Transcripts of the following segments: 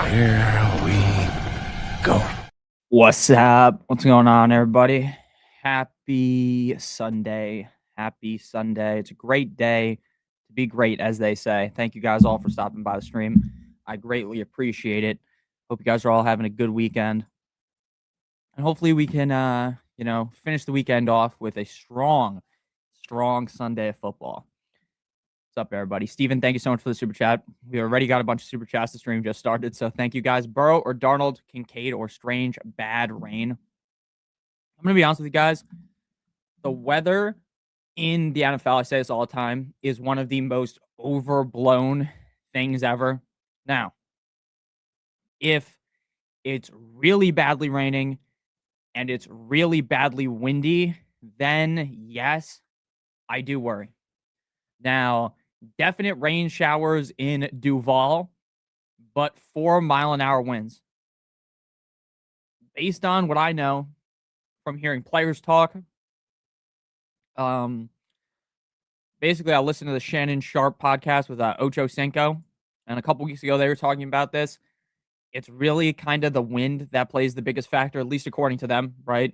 Here we go. What's up? What's going on, everybody? Happy Sunday. Happy Sunday. It's a great day to be great, as they say. Thank you guys all for stopping by the stream. I greatly appreciate it. Hope you guys are all having a good weekend. And hopefully we can finish the weekend off with a strong Sunday of football. What's up, everybody? Steven, thank you so much for the super chat. We already got a bunch of super chats. The stream just started, so thank you guys. Burrow or Darnold, Kincaid or Strange, bad rain. I'm going to be honest with you guys. The weather in the NFL, I say this all the time, is one of the most overblown things ever. Now, if it's really badly raining and it's really badly windy, then yes, I do worry. Now, definite rain showers in Duval, but 4-mile-an-hour winds. Based on what I know from hearing players talk, basically I listened to the Shannon Sharp podcast with Ocho Cinco, and a couple weeks ago they were talking about this. It's really kind of the wind that plays the biggest factor, at least according to them, right?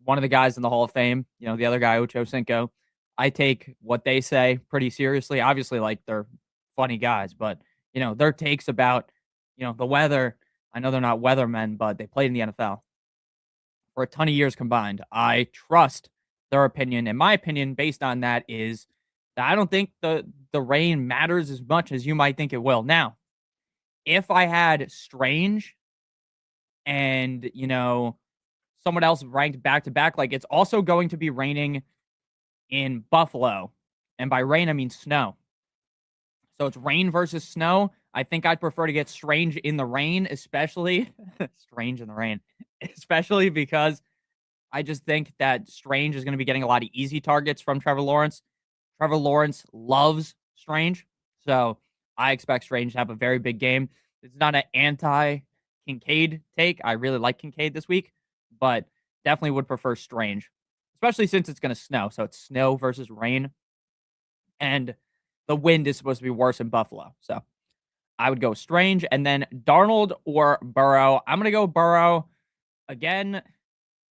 One of the guys in the Hall of Fame, the other guy, Ocho Cinco. I take what they say pretty seriously. Obviously, like, they're funny guys, but, their takes about, the weather. I know they're not weathermen, but they played in the NFL for a ton of years combined. I trust their opinion. And my opinion, based on that, is that I don't think the rain matters as much as you might think it will. Now, if I had Strange and, someone else ranked back to back, like, it's also going to be raining in Buffalo. And by rain, I mean snow. So it's rain versus snow. I think I'd prefer to get Strange in the rain, especially Strange in the rain, especially because I just think that Strange is going to be getting a lot of easy targets from Trevor Lawrence. Trevor Lawrence loves Strange. So I expect Strange to have a very big game. It's not an anti-Kincaid take. I really like Kincaid this week, but definitely would prefer Strange, especially since it's going to snow. So it's snow versus rain. And the wind is supposed to be worse in Buffalo. So I would go Strange. And then Darnold or Burrow. I'm going to go Burrow. Again,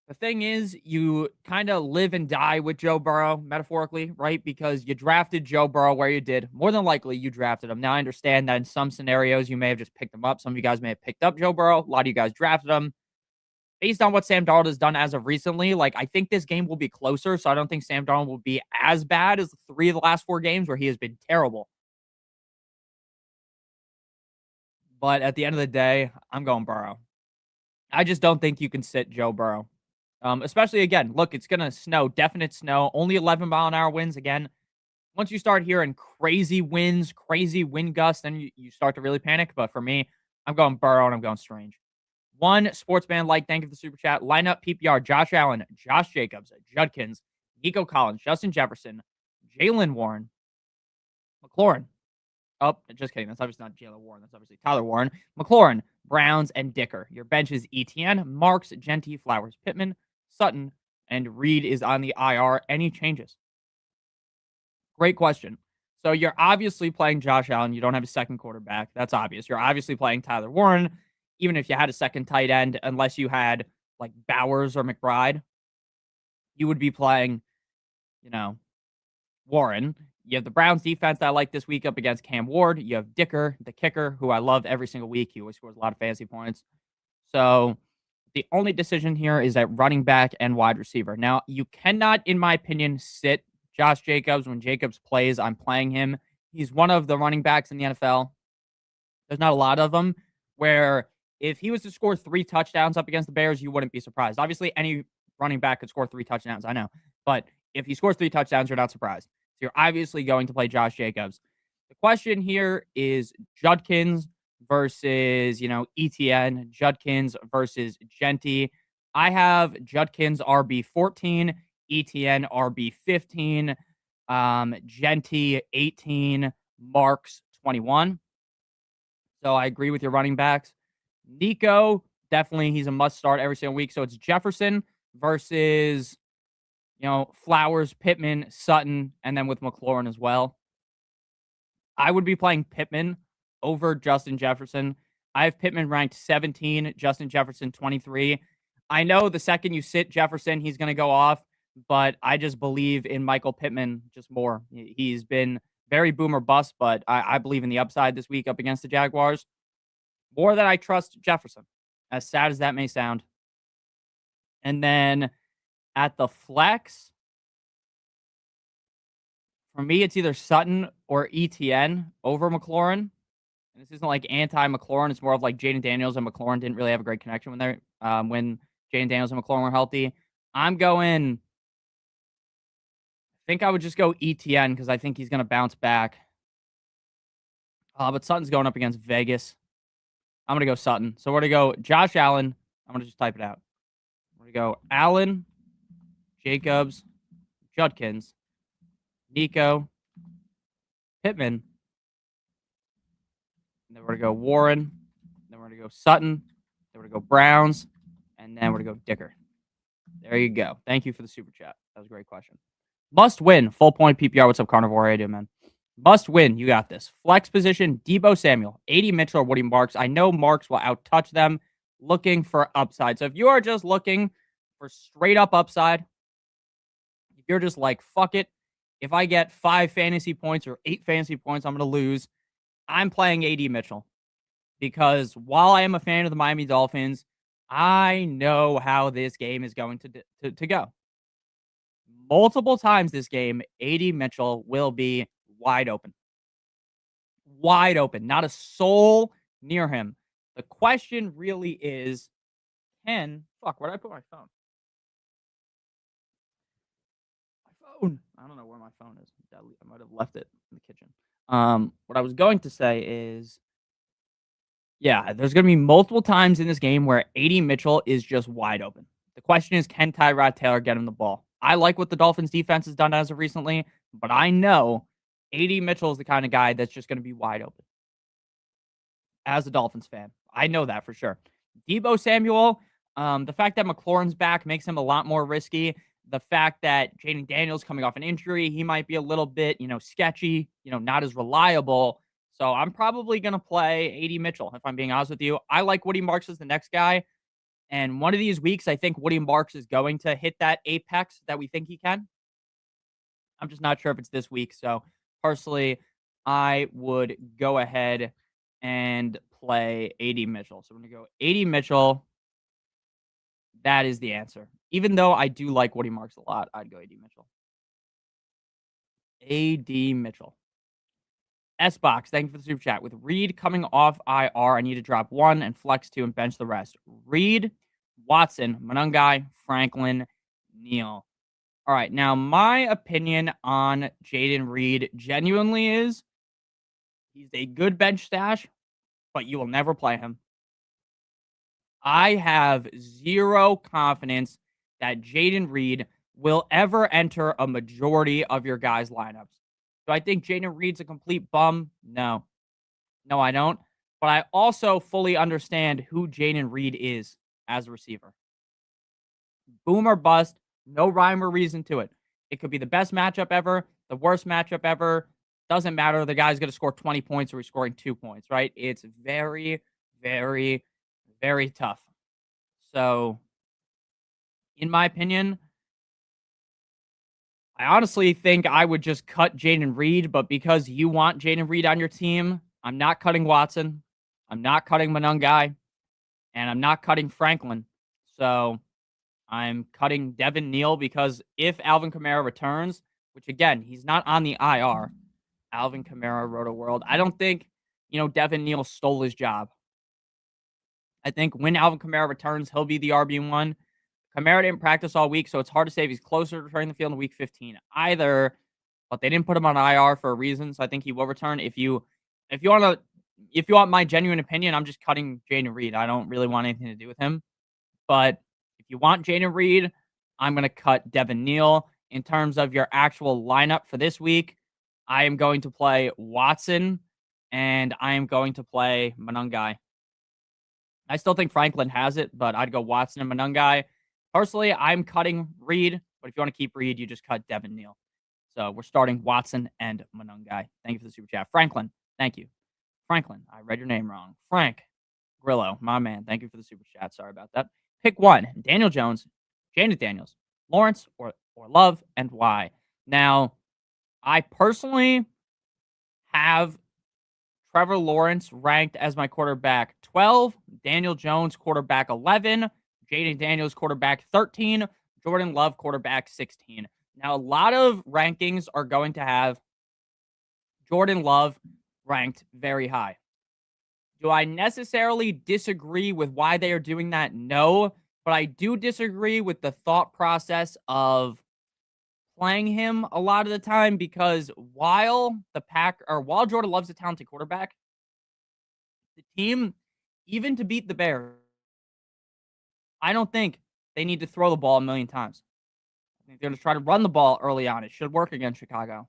the thing is, you kind of live and die with Joe Burrow, metaphorically, right? Because you drafted Joe Burrow where you did. More than likely, you drafted him. Now, I understand that in some scenarios, you may have just picked him up. Some of you guys may have picked up Joe Burrow. A lot of you guys drafted him. Based on what Sam Darnold has done as of recently, I think this game will be closer, so I don't think Sam Darnold will be as bad as 3 of the last 4 games where he has been terrible. But at the end of the day, I'm going Burrow. I just don't think you can sit Joe Burrow. Especially, again, look, it's going to snow, definite snow, only 11-mile-an-hour winds. Again, once you start hearing crazy winds, crazy wind gusts, then you start to really panic. But for me, I'm going Burrow and I'm going Strange. One sportsman thank you for the super chat. Lineup PPR: Josh Allen, Josh Jacobs, Judkins, Nico Collins, Justin Jefferson, Jalen Warren, McLaurin. Oh, just kidding. That's obviously not Jalen Warren. That's obviously Tyler Warren. McLaurin, Browns, and Dicker. Your bench is ETN, Marks, Genty, Flowers, Pittman, Sutton, and Reed is on the IR. Any changes? Great question. So you're obviously playing Josh Allen. You don't have a second quarterback. That's obvious. You're obviously playing Tyler Warren. Even if you had a second tight end, unless you had Bowers or McBride, you would be playing, Warren. You have the Browns defense that I like this week up against Cam Ward. You have Dicker, the kicker, who I love every single week. He always scores a lot of fantasy points. So The only decision here is at running back and wide receiver. Now, you cannot, in my opinion, sit Josh Jacobs. When Jacobs plays, I'm playing him. He's one of the running backs in the NFL. There's not a lot of them where if he was to score 3 touchdowns up against the Bears, you wouldn't be surprised. Obviously, any running back could score 3 touchdowns, I know. But if he scores 3 touchdowns, you're not surprised. So you're obviously going to play Josh Jacobs. The question here is Judkins versus, ETN, Judkins versus Genty. I have Judkins RB 14, ETN RB 15, Genty 18, Marks 21. So I agree with your running backs. Nico, definitely he's a must start every single week. So it's Jefferson versus, Flowers, Pittman, Sutton, and then with McLaurin as well. I would be playing Pittman over Justin Jefferson. I have Pittman ranked 17, Justin Jefferson 23. I know the second you sit Jefferson, he's going to go off, but I just believe in Michael Pittman just more. He's been very boom or bust, but I believe in the upside this week up against the Jaguars more than I trust Jefferson, as sad as that may sound. And then at the flex, for me, it's either Sutton or ETN over McLaurin. And this isn't like anti-McLaurin. It's more of like Jaden Daniels and McLaurin didn't really have a great connection when Jaden Daniels and McLaurin were healthy. I think I would just go ETN because I think he's going to bounce back. But Sutton's going up against Vegas. I'm going to go Sutton. So we're going to go Josh Allen. I'm going to just type it out. We're going to go Allen, Jacobs, Judkins, Nico, Pittman. And then we're going to go Warren. Then we're going to go Sutton. Then we're going to go Browns. And then we're going to go Dicker. There you go. Thank you for the super chat. That was a great question. Must win. Full point PPR. What's up, Carnivore? How you doing, man? Must win. You got this. Flex position, Deebo Samuel, 80 Mitchell or Woody Marks. I know Marks will outtouch them. Looking for upside. So if you are just looking for straight up upside, if you're just like, fuck it, if I get 5 fantasy points or 8 fantasy points, I'm going to lose, I'm playing AD Mitchell. Because while I am a fan of the Miami Dolphins, I know how this game is going to go. Multiple times this game, AD Mitchell will be wide open. Wide open. Not a soul near him. The question really is, where did I put my phone? My phone. I don't know where my phone is. I might have left it in the kitchen. What I was going to say is, yeah, there's going to be multiple times in this game where AD Mitchell is just wide open. The question is, can Tyrod Taylor get him the ball? I like what the Dolphins defense has done as of recently, but I know AD Mitchell is the kind of guy that's just going to be wide open. As a Dolphins fan, I know that for sure. Deebo Samuel, the fact that McLaurin's back makes him a lot more risky. The fact that Jaden Daniels coming off an injury, he might be a little bit, sketchy, not as reliable. So I'm probably going to play AD Mitchell, if I'm being honest with you. I like Woody Marks as the next guy. And one of these weeks, I think Woody Marks is going to hit that apex that we think he can. I'm just not sure if it's this week. So personally, I would go ahead and play AD Mitchell. So I'm going to go AD Mitchell. That is the answer. Even though I do like Woody Marks a lot, I'd go AD Mitchell. AD Mitchell. S-Box, thank you for the super chat. With Reed coming off IR, I need to drop 1 and flex 2 and bench the rest. Reed, Watson, Monungai, Franklin, Neal. All right, now my opinion on Jaden Reed genuinely is he's a good bench stash, but you will never play him. I have zero confidence that Jaden Reed will ever enter a majority of your guys' lineups. Do I think Jaden Reed's a complete bum? No. No, I don't. But I also fully understand who Jaden Reed is as a receiver. Boom or bust, no rhyme or reason to it. It could be the best matchup ever, the worst matchup ever. Doesn't matter. The guy's going to score 20 points or he's scoring 2 points, right? It's very, very, very tough. So, in my opinion, I honestly think I would just cut Jaden Reed, but because you want Jaden Reed on your team, I'm not cutting Watson. I'm not cutting Monungai. And I'm not cutting Franklin. So I'm cutting Devin Neal because if Alvin Kamara returns, which again, he's not on the IR, Alvin Kamara, Roto World, I don't think, Devin Neal stole his job. I think when Alvin Kamara returns, he'll be the RB1. Kamara didn't practice all week, so it's hard to say if he's closer to returning the field in week 15 either. But they didn't put him on IR for a reason, so I think he will return. If you want my genuine opinion, I'm just cutting Jaden Reed. I don't really want anything to do with him. But if you want Jaden Reed, I'm going to cut Devin Neal. In terms of your actual lineup for this week, I am going to play Watson and I am going to play Monungai. I still think Franklin has it, but I'd go Watson and Monungai. Personally, I'm cutting Reed, but if you want to keep Reed, you just cut Devin Neal. So we're starting Watson and Monungai. Thank you for the super chat. Franklin, thank you. Franklin, I read your name wrong. Frank Grillo, my man. Thank you for the super chat. Sorry about that. Pick one. Daniel Jones, Jaden Daniels, Lawrence, or Love, and why. Now, I personally have Trevor Lawrence ranked as my quarterback 12, Daniel Jones quarterback 11, Jaden Daniels quarterback 13, Jordan Love quarterback 16. Now, a lot of rankings are going to have Jordan Love ranked very high. Do I necessarily disagree with why they are doing that? No, but I do disagree with the thought process of playing him a lot of the time because while Jordan Love's a talented quarterback, the team, even to beat the Bears, I don't think they need to throw the ball a million times. I think they're going to try to run the ball early on. It should work against Chicago.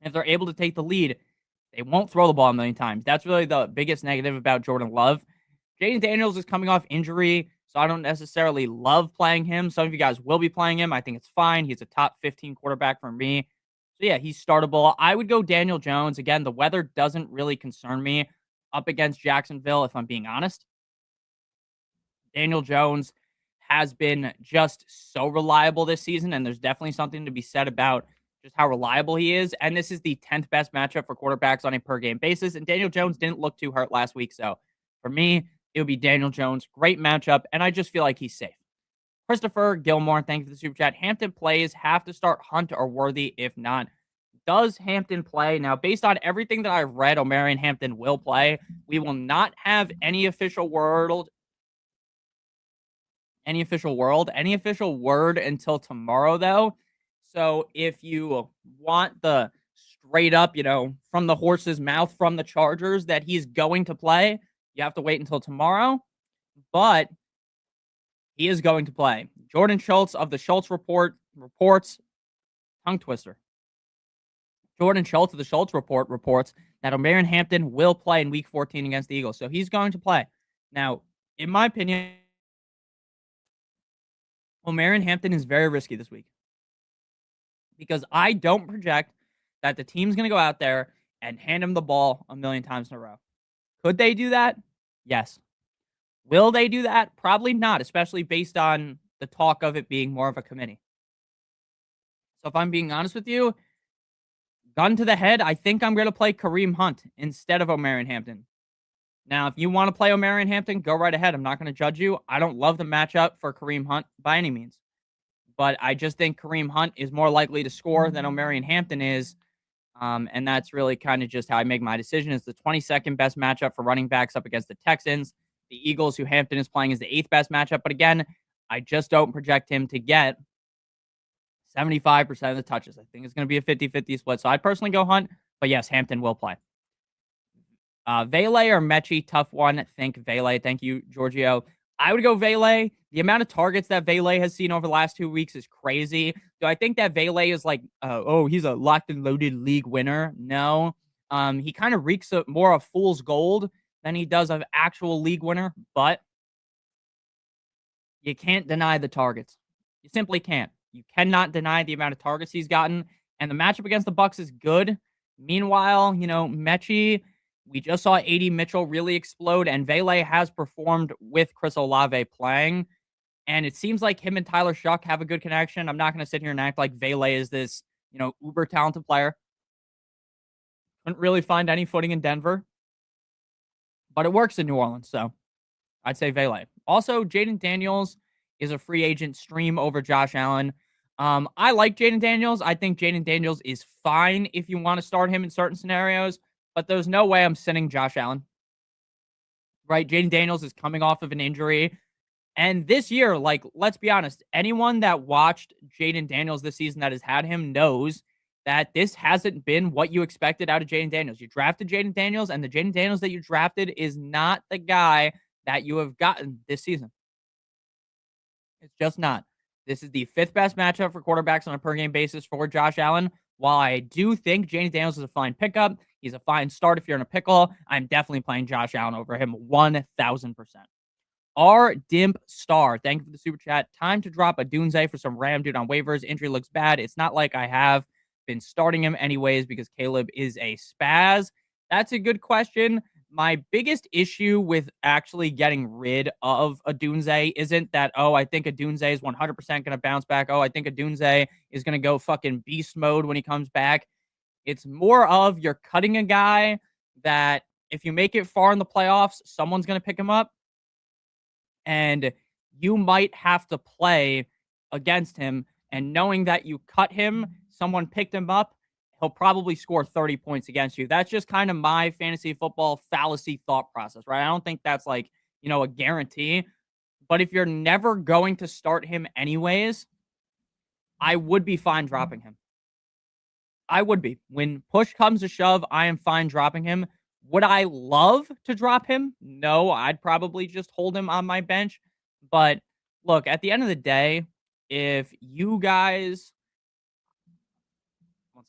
And if they're able to take the lead, they won't throw the ball a million times. That's really the biggest negative about Jordan Love. Jaden Daniels is coming off injury, so I don't necessarily love playing him. Some of you guys will be playing him. I think it's fine. He's a top 15 quarterback for me. So, yeah, he's startable. I would go Daniel Jones. Again, the weather doesn't really concern me up against Jacksonville, if I'm being honest. Daniel Jones has been just so reliable this season, and there's definitely something to be said about just how reliable he is. And this is the 10th best matchup for quarterbacks on a per game basis. And Daniel Jones didn't look too hurt last week. So for me, it would be Daniel Jones. Great matchup. And I just feel like he's safe. Christopher Gilmore, thank you for the super chat. Hampton plays have to start Hunt or Worthy. If not, does Hampton play? Now, based on everything that I've read, Omarion Hampton will play. We will not have any official word until tomorrow, though. So if you want the straight up, from the horse's mouth from the Chargers that he's going to play, you have to wait until tomorrow. But he is going to play. Jordan Schultz of the Schultz Report reports, tongue twister. Jordan Schultz of the Schultz Report reports that Omarion Hampton will play in Week 14 against the Eagles. So he's going to play. Now, in my opinion, Omarion Hampton is very risky this week because I don't project that the team's going to go out there and hand him the ball a million times in a row. Could they do that? Yes. Will they do that? Probably not, especially based on the talk of it being more of a committee. So if I'm being honest with you, gun to the head, I think I'm going to play Kareem Hunt instead of Omarion Hampton. Now, if you want to play Omarion Hampton, go right ahead. I'm not going to judge you. I don't love the matchup for Kareem Hunt by any means. But I just think Kareem Hunt is more likely to score than Omarion Hampton is. And that's really kind of just how I make my decision. It's the 22nd best matchup for running backs up against the Texans. The Eagles, who Hampton is playing, is the 8th best matchup. But again, I just don't project him to get 75% of the touches. I think it's going to be a 50-50 split. So I'd personally go Hunt. But yes, Hampton will play. Vele or Mechie, tough one. Think Vele. Thank you, Giorgio. I would go Vele. The amount of targets that Vele has seen over the last 2 weeks is crazy. Do I think that Vele is like, he's a locked and loaded league winner? No. He kind of reeks of more of fool's gold than he does of actual league winner, but you can't deny the targets. You simply can't. You cannot deny the amount of targets he's gotten, and the matchup against the Bucs is good. Meanwhile, Mechie, we just saw A.D. Mitchell really explode, and Vele has performed with Chris Olave playing. And it seems like him and Tyler Shuck have a good connection. I'm not going to sit here and act like Vele is this, uber talented player. Couldn't really find any footing in Denver. But it works in New Orleans, so I'd say Vele. Also, Jaden Daniels is a free agent stream over Josh Allen. I like Jaden Daniels. I think Jaden Daniels is fine if you want to start him in certain scenarios, but there's no way I'm sending Josh Allen. Right? Jaden Daniels is coming off of an injury. And this year, like, let's be honest, anyone that watched Jaden Daniels this season that has had him knows that this hasn't been what you expected out of Jaden Daniels. You drafted Jaden Daniels, and the Jaden Daniels that you drafted is not the guy that you have gotten this season. It's just not. This is the fifth best matchup for quarterbacks on a per game basis for Josh Allen. While I do think Jaden Daniels is a fine pickup, he's a fine start if you're in a pickle. I'm definitely playing Josh Allen over him 1,000%. R Dimp Star, thank you for the super chat. Time to drop a Dunze for some random dude on waivers. Injury looks bad. It's not like I have been starting him anyways because Caleb is a spaz. That's a good question. My biggest issue with actually getting rid of a Dunze isn't that, oh, I think a Dunze is 100% going to bounce back. Oh, I think a Dunze is going to go fucking beast mode when he comes back. It's more of you're cutting a guy that if you make it far in the playoffs, someone's going to pick him up. And you might have to play against him. And knowing that you cut him, someone picked him up, he'll probably score 30 points against you. That's just kind of my fantasy football fallacy thought process, right? I don't think that's like, a guarantee. But if you're never going to start him anyways, I would be fine dropping him. I would be. When push comes to shove, I am fine dropping him. Would I love to drop him? No, I'd probably just hold him on my bench. But look, at the end of the day, if you guys. One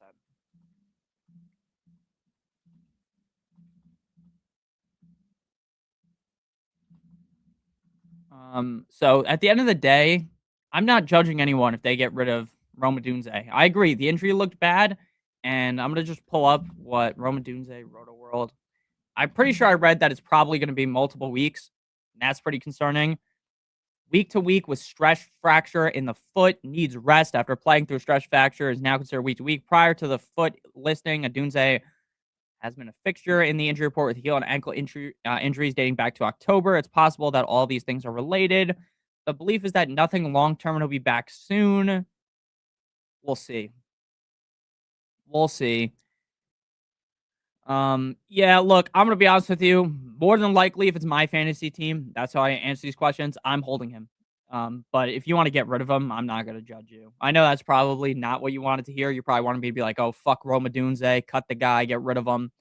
second. So at the end of the day, I'm not judging anyone if they get rid of Roma Dunze. I agree. The injury looked bad, and I'm going to just pull up what Roma Dunze, Roto World. I'm pretty sure I read that it's probably going to be multiple weeks. And that's pretty concerning. Week to week with stress fracture in the foot, needs rest after playing through stress fracture, is now considered week to week. Prior to the foot listing, Adunze has been a fixture in the injury report with heel and ankle injuries dating back to October. It's possible that all these things are related. The belief is that nothing long term, and he'll be back soon. We'll see. We'll see. Yeah, look, I'm gonna be honest with you. More than likely, if it's my fantasy team, that's how I answer these questions. I'm holding him. But if you want to get rid of him, I'm not gonna judge you. I know that's probably not what you wanted to hear. You probably wanted me to be like, "Oh, fuck Roma Dunze, cut the guy, get rid of him."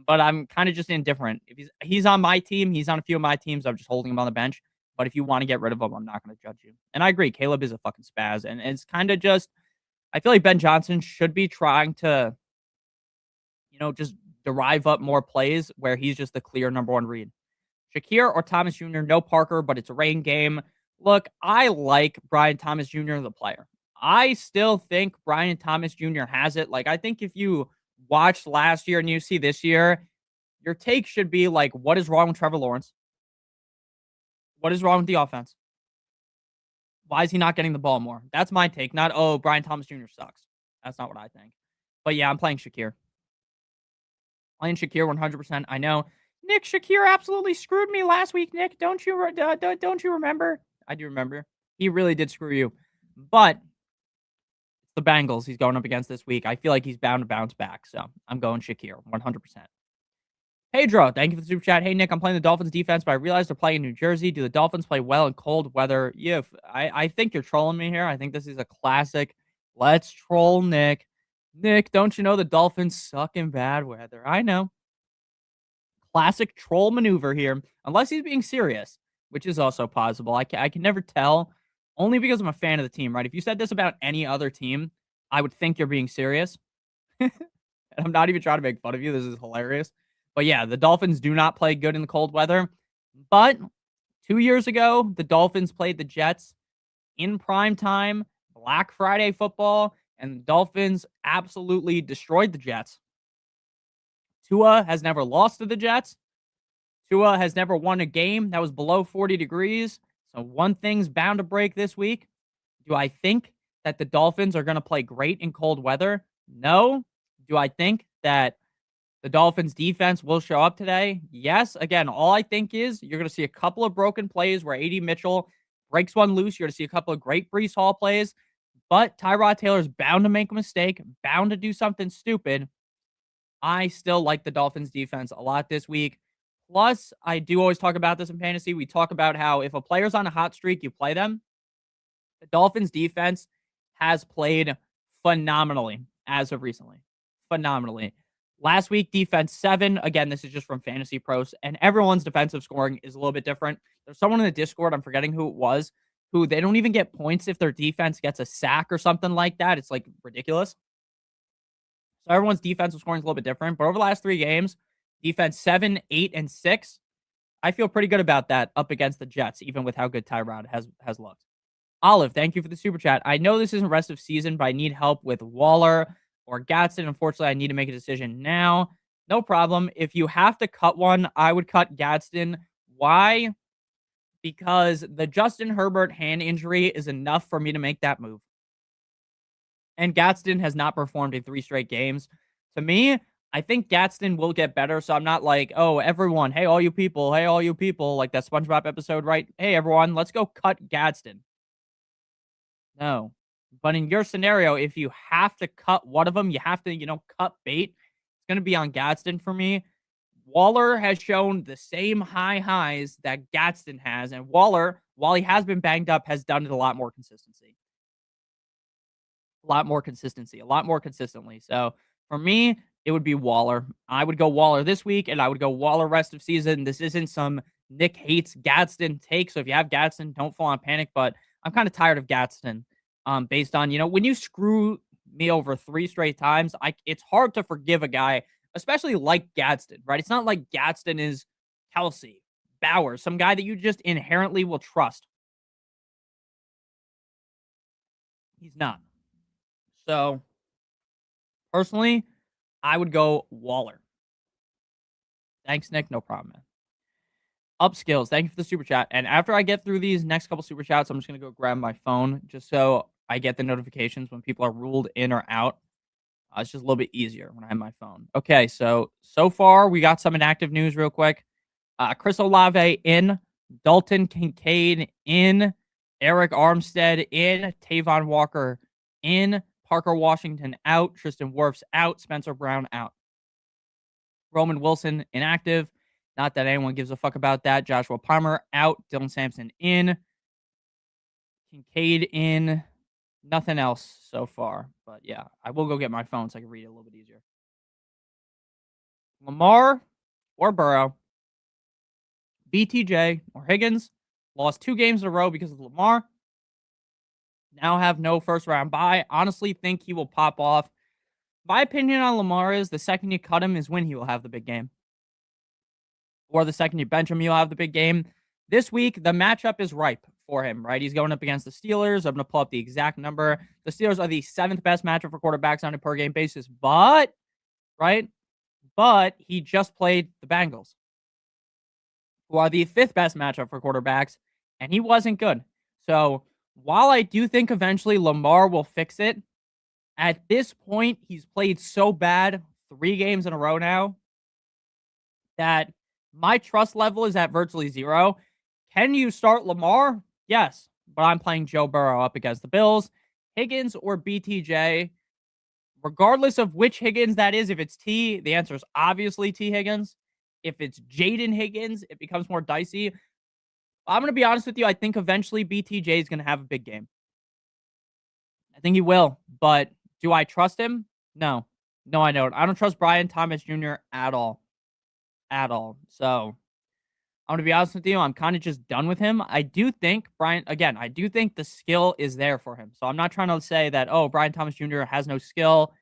But I'm kind of just indifferent. If he's on my team, he's on a few of my teams. I'm just holding him on the bench. But if you want to get rid of him, I'm not gonna judge you. And I agree, Caleb is a fucking spaz, and it's kind of just. I feel like Ben Johnson should be trying to, just derive up more plays where he's just the clear number one read. Shakir or Thomas Jr., no Parker, but it's a rain game. Look, I like Brian Thomas Jr., the player. I still think Brian Thomas Jr. has it. Like, I think if you watched last year and you see this year, your take should be like, what is wrong with Trevor Lawrence? What is wrong with the offense? Why is he not getting the ball more? That's my take. Not, oh, Brian Thomas Jr. sucks. That's not what I think. But yeah, I'm playing Shakir. Playing Shakir 100%. I know. Nick, Shakir absolutely screwed me last week, Nick. Don't you remember? I do remember. He really did screw you. But it's the Bengals he's going up against this week. I feel like he's bound to bounce back. So I'm going Shakir 100%. Pedro, thank you for the super chat. Hey, Nick, I'm playing the Dolphins defense, but I realized they're playing in New Jersey. Do the Dolphins play well in cold weather? Yeah, I think you're trolling me here. I think this is a classic. Let's troll Nick. Nick, don't you know the Dolphins suck in bad weather? I know. Classic troll maneuver here, unless he's being serious, which is also possible. I can never tell, only because I'm a fan of the team, right? If you said this about any other team, I would think you're being serious. And I'm not even trying to make fun of you. This is hilarious. But yeah, the Dolphins do not play good in the cold weather. But 2 years ago, the Dolphins played the Jets in prime time, Black Friday football, and the Dolphins absolutely destroyed the Jets. Tua has never lost to the Jets. Tua has never won a game that was below 40 degrees. So one thing's bound to break this week. Do I think that the Dolphins are going to play great in cold weather? No. Do I think that The Dolphins defense will show up today. Yes. Again, all I think is you're going to see a couple of broken plays where AD Mitchell breaks one loose. You're going to see a couple of great Breece Hall plays, but Tyrod Taylor's bound to make a mistake, bound to do something stupid. I still like the Dolphins defense a lot this week. Plus, I do always talk about this in fantasy. We talk about how if a player's on a hot streak, you play them. The Dolphins defense has played phenomenally as of recently. Phenomenally. Last week, defense 7. Again, this is just from Fantasy Pros, and everyone's defensive scoring is a little bit different. There's someone in the Discord, I'm forgetting who it was, who they don't even get points if their defense gets a sack or something like that. It's like ridiculous. So everyone's defensive scoring is a little bit different. But over the last 3 games, defense 7, 8, and 6. I feel pretty good about that up against the Jets, even with how good Tyrod has looked. Olive, thank you for the super chat. I know this isn't rest of season, but I need help with Waller or Gadsden. Unfortunately, I need to make a decision now. No problem. If you have to cut one, I would cut Gadsden. Why? Because the Justin Herbert hand injury is enough for me to make that move. And Gadsden has not performed in 3 straight games. To me, I think Gadsden will get better. So I'm not like, oh, everyone, hey, all you people, like that SpongeBob episode, right? Hey, everyone, let's go cut Gadsden. No. But in your scenario, if you have to cut one of them, you have to, cut bait. It's going to be on Gadsden for me. Waller has shown the same high highs that Gadsden has. And Waller, while he has been banged up, has done it a lot more consistently. A lot more consistently. So for me, it would be Waller. I would go Waller this week, and I would go Waller rest of season. This isn't some Nick hates Gadsden take. So if you have Gadsden, don't fall on panic. But I'm kind of tired of Gadsden. Based on, when you screw me over 3 straight times, it's hard to forgive a guy, especially like Gadsden, right? It's not like Gadsden is Kelsey, Bowers, some guy that you just inherently will trust. He's not. So, personally, I would go Waller. Thanks, Nick. No problem, man. Upskills, thank you for the super chat. And after I get through these next couple super chats, I'm just going to go grab my phone just so I get the notifications when people are ruled in or out. It's just a little bit easier when I have my phone. Okay, so far we got some inactive news real quick. Chris Olave in, Dalton Kincaid in, Eric Armstead in, Tavon Walker in, Parker Washington out, Tristan Wirfs out, Spencer Brown out. Roman Wilson inactive. Not that anyone gives a fuck about that. Joshua Palmer out, Dylan Sampson in, Kincaid in. Nothing else so far. But yeah, I will go get my phone so I can read it a little bit easier. Lamar or Burrow, BTJ or Higgins lost 2 games in a row because of Lamar. Now have no first round bye. Honestly think he will pop off. My opinion on Lamar is the second you cut him is when he will have the big game. Or the second you bench him, he'll have the big game. This week, the matchup is ripe for him, right? He's going up against the Steelers. I'm going to pull up the exact number. The Steelers are the 7th best matchup for quarterbacks on a per game basis, but he just played the Bengals, who are the 5th best matchup for quarterbacks, and he wasn't good. So while I do think eventually Lamar will fix it, at this point, he's played so bad 3 games in a row now that my trust level is at virtually 0. Can you start Lamar? Yes, but I'm playing Joe Burrow up against the Bills. Higgins or BTJ, regardless of which Higgins that is, if it's T, the answer is obviously T Higgins. If it's Jaden Higgins, it becomes more dicey. I'm going to be honest with you. I think eventually BTJ is going to have a big game. I think he will, but do I trust him? No. No, I don't. I don't trust Brian Thomas Jr. at all. So I'm going to be honest with you. I'm kind of just done with him. I do think I do think the skill is there for him. So I'm not trying to say that, oh, Brian Thomas Jr. has no skill.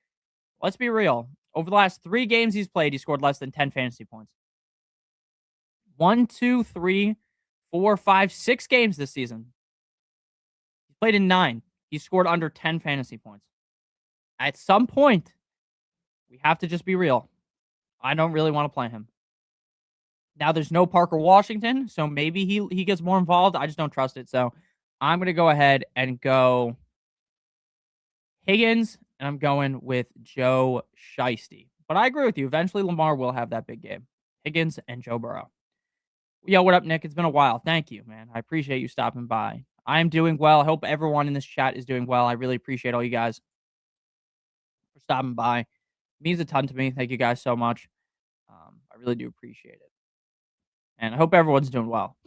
Let's be real. Over the last 3 games he's played, he scored less than 10 fantasy points. 1, 2, 3, 4, 5, 6 games this season. He played in 9. He scored under 10 fantasy points. At some point, we have to just be real. I don't really want to play him. Now there's no Parker Washington, so maybe he gets more involved. I just don't trust it. So I'm going to go ahead and go Higgins, and I'm going with Joe Shiesty. But I agree with you. Eventually, Lamar will have that big game. Higgins and Joe Burrow. Yo, what up, Nick? It's been a while. Thank you, man. I appreciate you stopping by. I'm doing well. I hope everyone in this chat is doing well. I really appreciate all you guys for stopping by. It means a ton to me. Thank you guys so much. I really do appreciate it. And I hope everyone's doing well.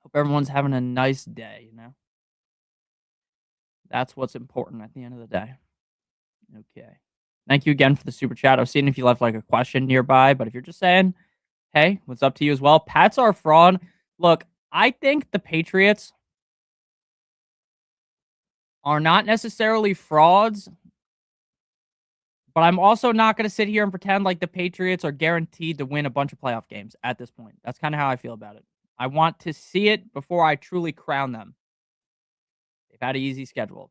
Hope everyone's having a nice day, you know? That's what's important at the end of the day. Okay. Thank you again for the super chat. I was seeing if you left like a question nearby, but if you're just saying, hey, what's up to you as well? Pats are a fraud. Look, I think the Patriots are not necessarily frauds, but I'm also not going to sit here and pretend like the Patriots are guaranteed to win a bunch of playoff games at this point. That's kind of how I feel about it. I want to see it before I truly crown them. They've had an easy schedule.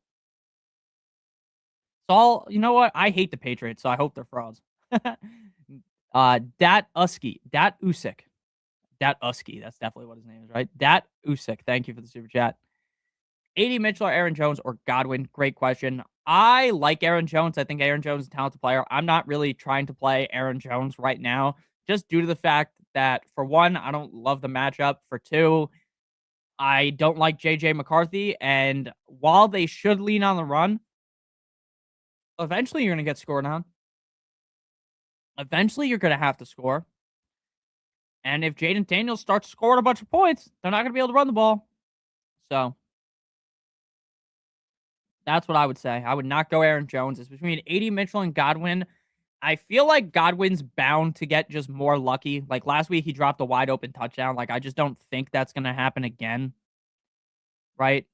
So, you know what? I hate the Patriots, so I hope they're frauds. Dat Usky. Dat Usyk. Dat Usky. That's definitely what his name is, right? Dat Usyk. Thank you for the super chat. AD Mitchell or Aaron Jones or Godwin? Great question. I like Aaron Jones. I think Aaron Jones is a talented player. I'm not really trying to play Aaron Jones right now, just due to the fact that, for one, I don't love the matchup. For two, I don't like JJ McCarthy. And while they should lean on the run, eventually you're going to get scored on. Eventually you're going to have to score. And if Jaden Daniels starts scoring a bunch of points, they're not going to be able to run the ball. So that's what I would say. I would not go Aaron Jones. It's between AD Mitchell and Godwin. I feel like Godwin's bound to get just more lucky. Like last week, he dropped a wide open touchdown. Like, I just don't think that's going to happen again. Right?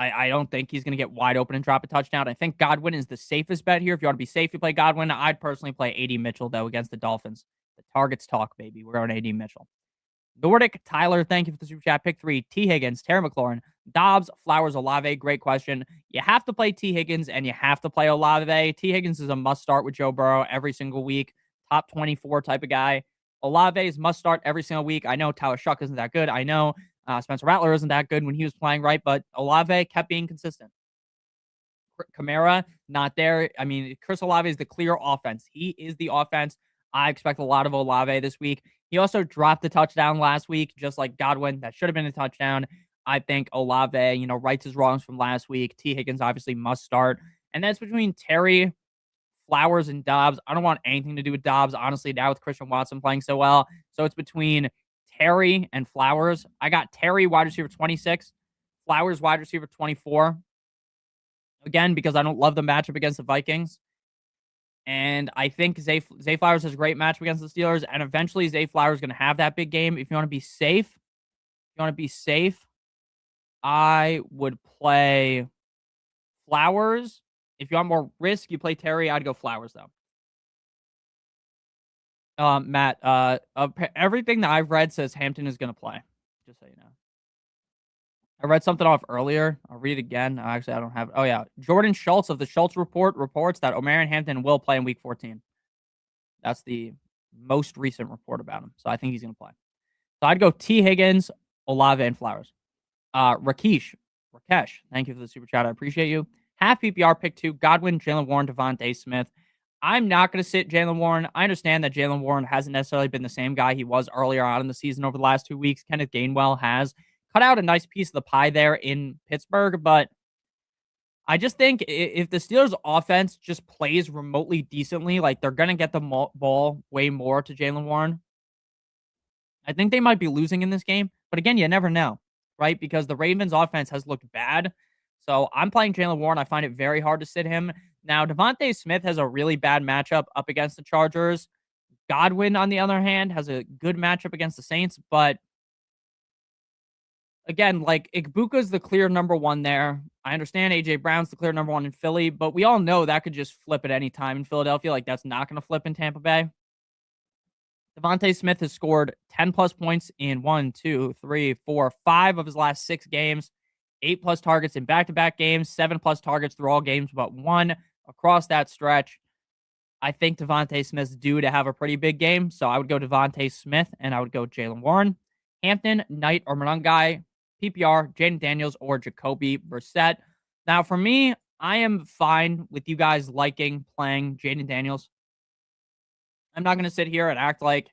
I don't think he's going to get wide open and drop a touchdown. I think Godwin is the safest bet here. If you want to be safe, you play Godwin. I'd personally play AD Mitchell, though, against the Dolphins. The targets talk, baby. We're going AD Mitchell. Nordic Tyler, thank you for the super chat. Pick 3, T. Higgins, Terry McLaurin, Dobbs, Flowers, Olave. Great question. You have to play T. Higgins and you have to play Olave. T. Higgins is a must start with Joe Burrow every single week. Top 24 type of guy. Olave is must start every single week. I know Tyler Shuck isn't that good. I know Spencer Rattler isn't that good when he was playing, right? But Olave kept being consistent. Kamara, not there. I mean, Chris Olave is the clear offense. He is the offense. I expect a lot of Olave this week. He also dropped a touchdown last week, just like Godwin. That should have been a touchdown. I think Olave, rights his wrongs from last week. T. Higgins obviously must start. And that's between Terry, Flowers, and Dobbs. I don't want anything to do with Dobbs, honestly, now with Christian Watson playing so well. So it's between Terry and Flowers. I got Terry, wide receiver 26. Flowers, wide receiver 24. Again, because I don't love the matchup against the Vikings. And I think Zay Flowers has a great matchup against the Steelers. And eventually Zay Flowers is going to have that big game. If you want to be safe, I would play Flowers. If you want more risk, you play Terry. I'd go Flowers, though. Matt, everything that I've read says Hampton is going to play. Just so you know. I read something off earlier. I'll read it again. Actually, I don't have it. Oh, yeah. Jordan Schultz of the Schultz Report reports that Omarion Hampton will play in Week 14. That's the most recent report about him. So I think he's going to play. So I'd go T. Higgins, Olave, and Flowers. Rakesh, thank you for the super chat. I appreciate you. Half PPR, pick 2, Godwin, Jalen Warren, Devontae Smith. I'm not going to sit Jalen Warren. I understand that Jalen Warren hasn't necessarily been the same guy he was earlier on in the season over the last 2 weeks. Kenneth Gainwell has cut out a nice piece of the pie there in Pittsburgh, but I just think if the Steelers' offense just plays remotely decently, like they're going to get the ball way more to Jalen Warren. I think they might be losing in this game, but again, you never know, right? Because the Ravens' offense has looked bad. So I'm playing Jalen Warren. I find it very hard to sit him. Now, Devontae Smith has a really bad matchup up against the Chargers. Godwin, on the other hand, has a good matchup against the Saints, but again, like Igbuka's the clear number 1 there. I understand AJ Brown's the clear number 1 in Philly, but we all know that could just flip at any time in Philadelphia. Like that's not going to flip in Tampa Bay. Devontae Smith has scored 10 plus points in 1, 2, 3, 4, 5 of his last 6 games, 8 plus targets in back-to-back games, 7 plus targets through all games but 1 across that stretch. I think Devontae Smith's due to have a pretty big game, so I would go Devontae Smith and I would go Jalen Warren. Hampton, Knight, or Monangai, PPR, Jaden Daniels, or Jacoby Brissett. Now, for me, I am fine with you guys liking playing Jaden Daniels. I'm not going to sit here and act like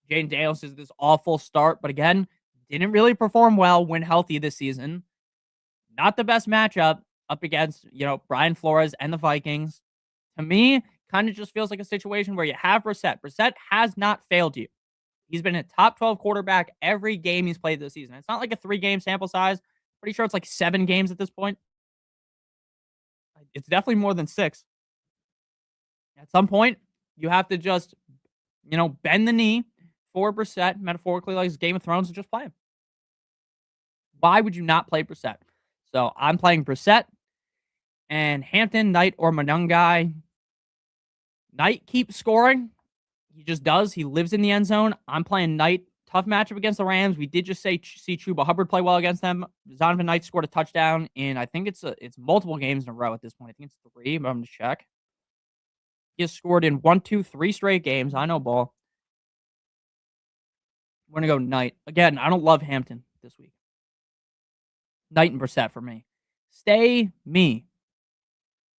Jaden Daniels is this awful start, but again, didn't really perform well when healthy this season. Not the best matchup up against, Brian Flores and the Vikings. To me, kind of just feels like a situation where you have Brissett. Brissett has not failed you. He's been a top 12 quarterback every game he's played this season. It's not like a 3-game sample size. Pretty sure it's like 7 games at this point. It's definitely more than 6. At some point, you have to just, bend the knee for Brissett, metaphorically, like Game of Thrones, and just play him. Why would you not play Brissett? So I'm playing Brissett and Hampton, Knight, or Monungai. Knight keeps scoring. He just does. He lives in the end zone. I'm playing Knight. Tough matchup against the Rams. We did just see Chuba Hubbard play well against them. Zonovan Knight scored a touchdown in, I think it's multiple games in a row at this point. I think it's 3, but I'm going to check. He has scored in 1, 2, 3 straight games. I know ball. We're going to go Knight. Again, I don't love Hampton this week. Knight and Brissett for me. Stay me.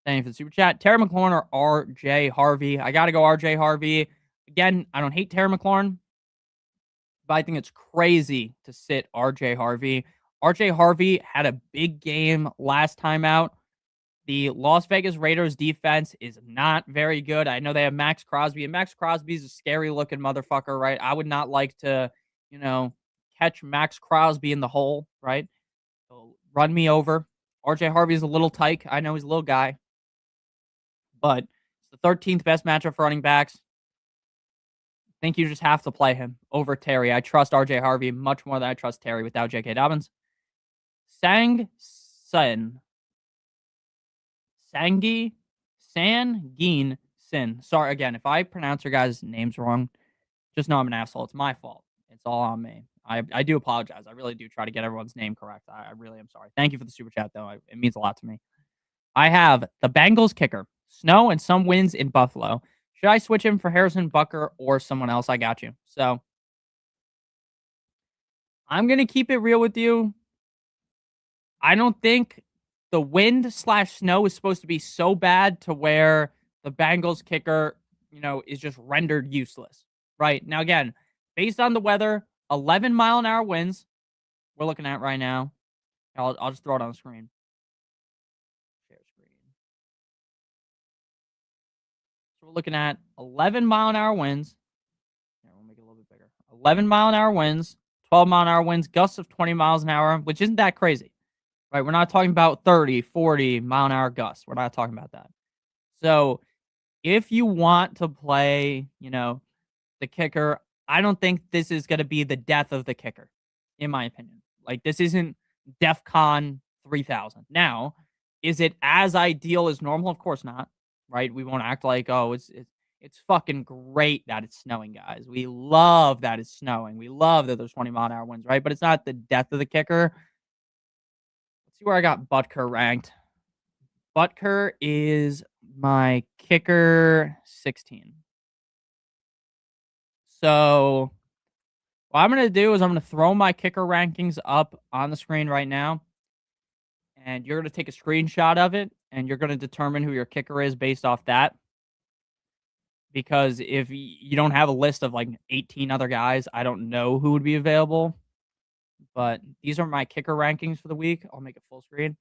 Thank you for the super chat. Terry McLaurin or RJ Harvey? I got to go RJ Harvey. Again, I don't hate Terry McLaurin, but I think it's crazy to sit RJ Harvey. RJ Harvey had a big game last time out. The Las Vegas Raiders defense is not very good. I know they have Max Crosby, and Max Crosby's a scary looking motherfucker, right? I would not like to, catch Max Crosby in the hole, right? So run me over. RJ Harvey's a little tyke. I know he's a little guy, but it's the 13th best matchup for running backs. I think you just have to play him over Terry. I trust RJ Harvey much more than I trust Terry without J.K. Dobbins. Sangi Sangin Sin. Sorry again if I pronounce your guys' names wrong. Just know I'm an asshole. It's my fault. It's all on me. I do apologize. I really do try to get everyone's name correct. I really am sorry. Thank you for the super chat though. It means a lot to me. I have the Bengals kicker. Snow and some winds in Buffalo. Should I switch him for Harrison Bucker or someone else? I got you. So I'm going to keep it real with you. I don't think the wind/snow is supposed to be so bad to where the Bengals kicker, is just rendered useless. Right. Now, again, based on the weather, 11-mile-an-hour winds we're looking at right now. I'll just throw it on the screen. Share screen. So we're looking at 11-mile-an-hour winds. Here, we'll make it a little bit bigger. 11-mile-an-hour winds, 12-mile-an-hour winds, gusts of 20 miles an hour, which isn't that crazy. Right? We're not talking about 30, 40-mile-an-hour gusts. We're not talking about that. So if you want to play, the kicker, I don't think this is going to be the death of the kicker, in my opinion. Like, this isn't DEFCON 3000. Now, is it as ideal as normal? Of course not, right? We won't act like, oh, it's fucking great that it's snowing, guys. We love that it's snowing. We love that there's 20-mile-an-hour winds, right? But it's not the death of the kicker. Let's see where I got Butker ranked. Butker is my kicker 16. So what I'm going to do is I'm going to throw my kicker rankings up on the screen right now. And you're going to take a screenshot of it. And you're going to determine who your kicker is based off that. Because if you don't have a list of like 18 other guys, I don't know who would be available. But these are my kicker rankings for the week. I'll make it full screen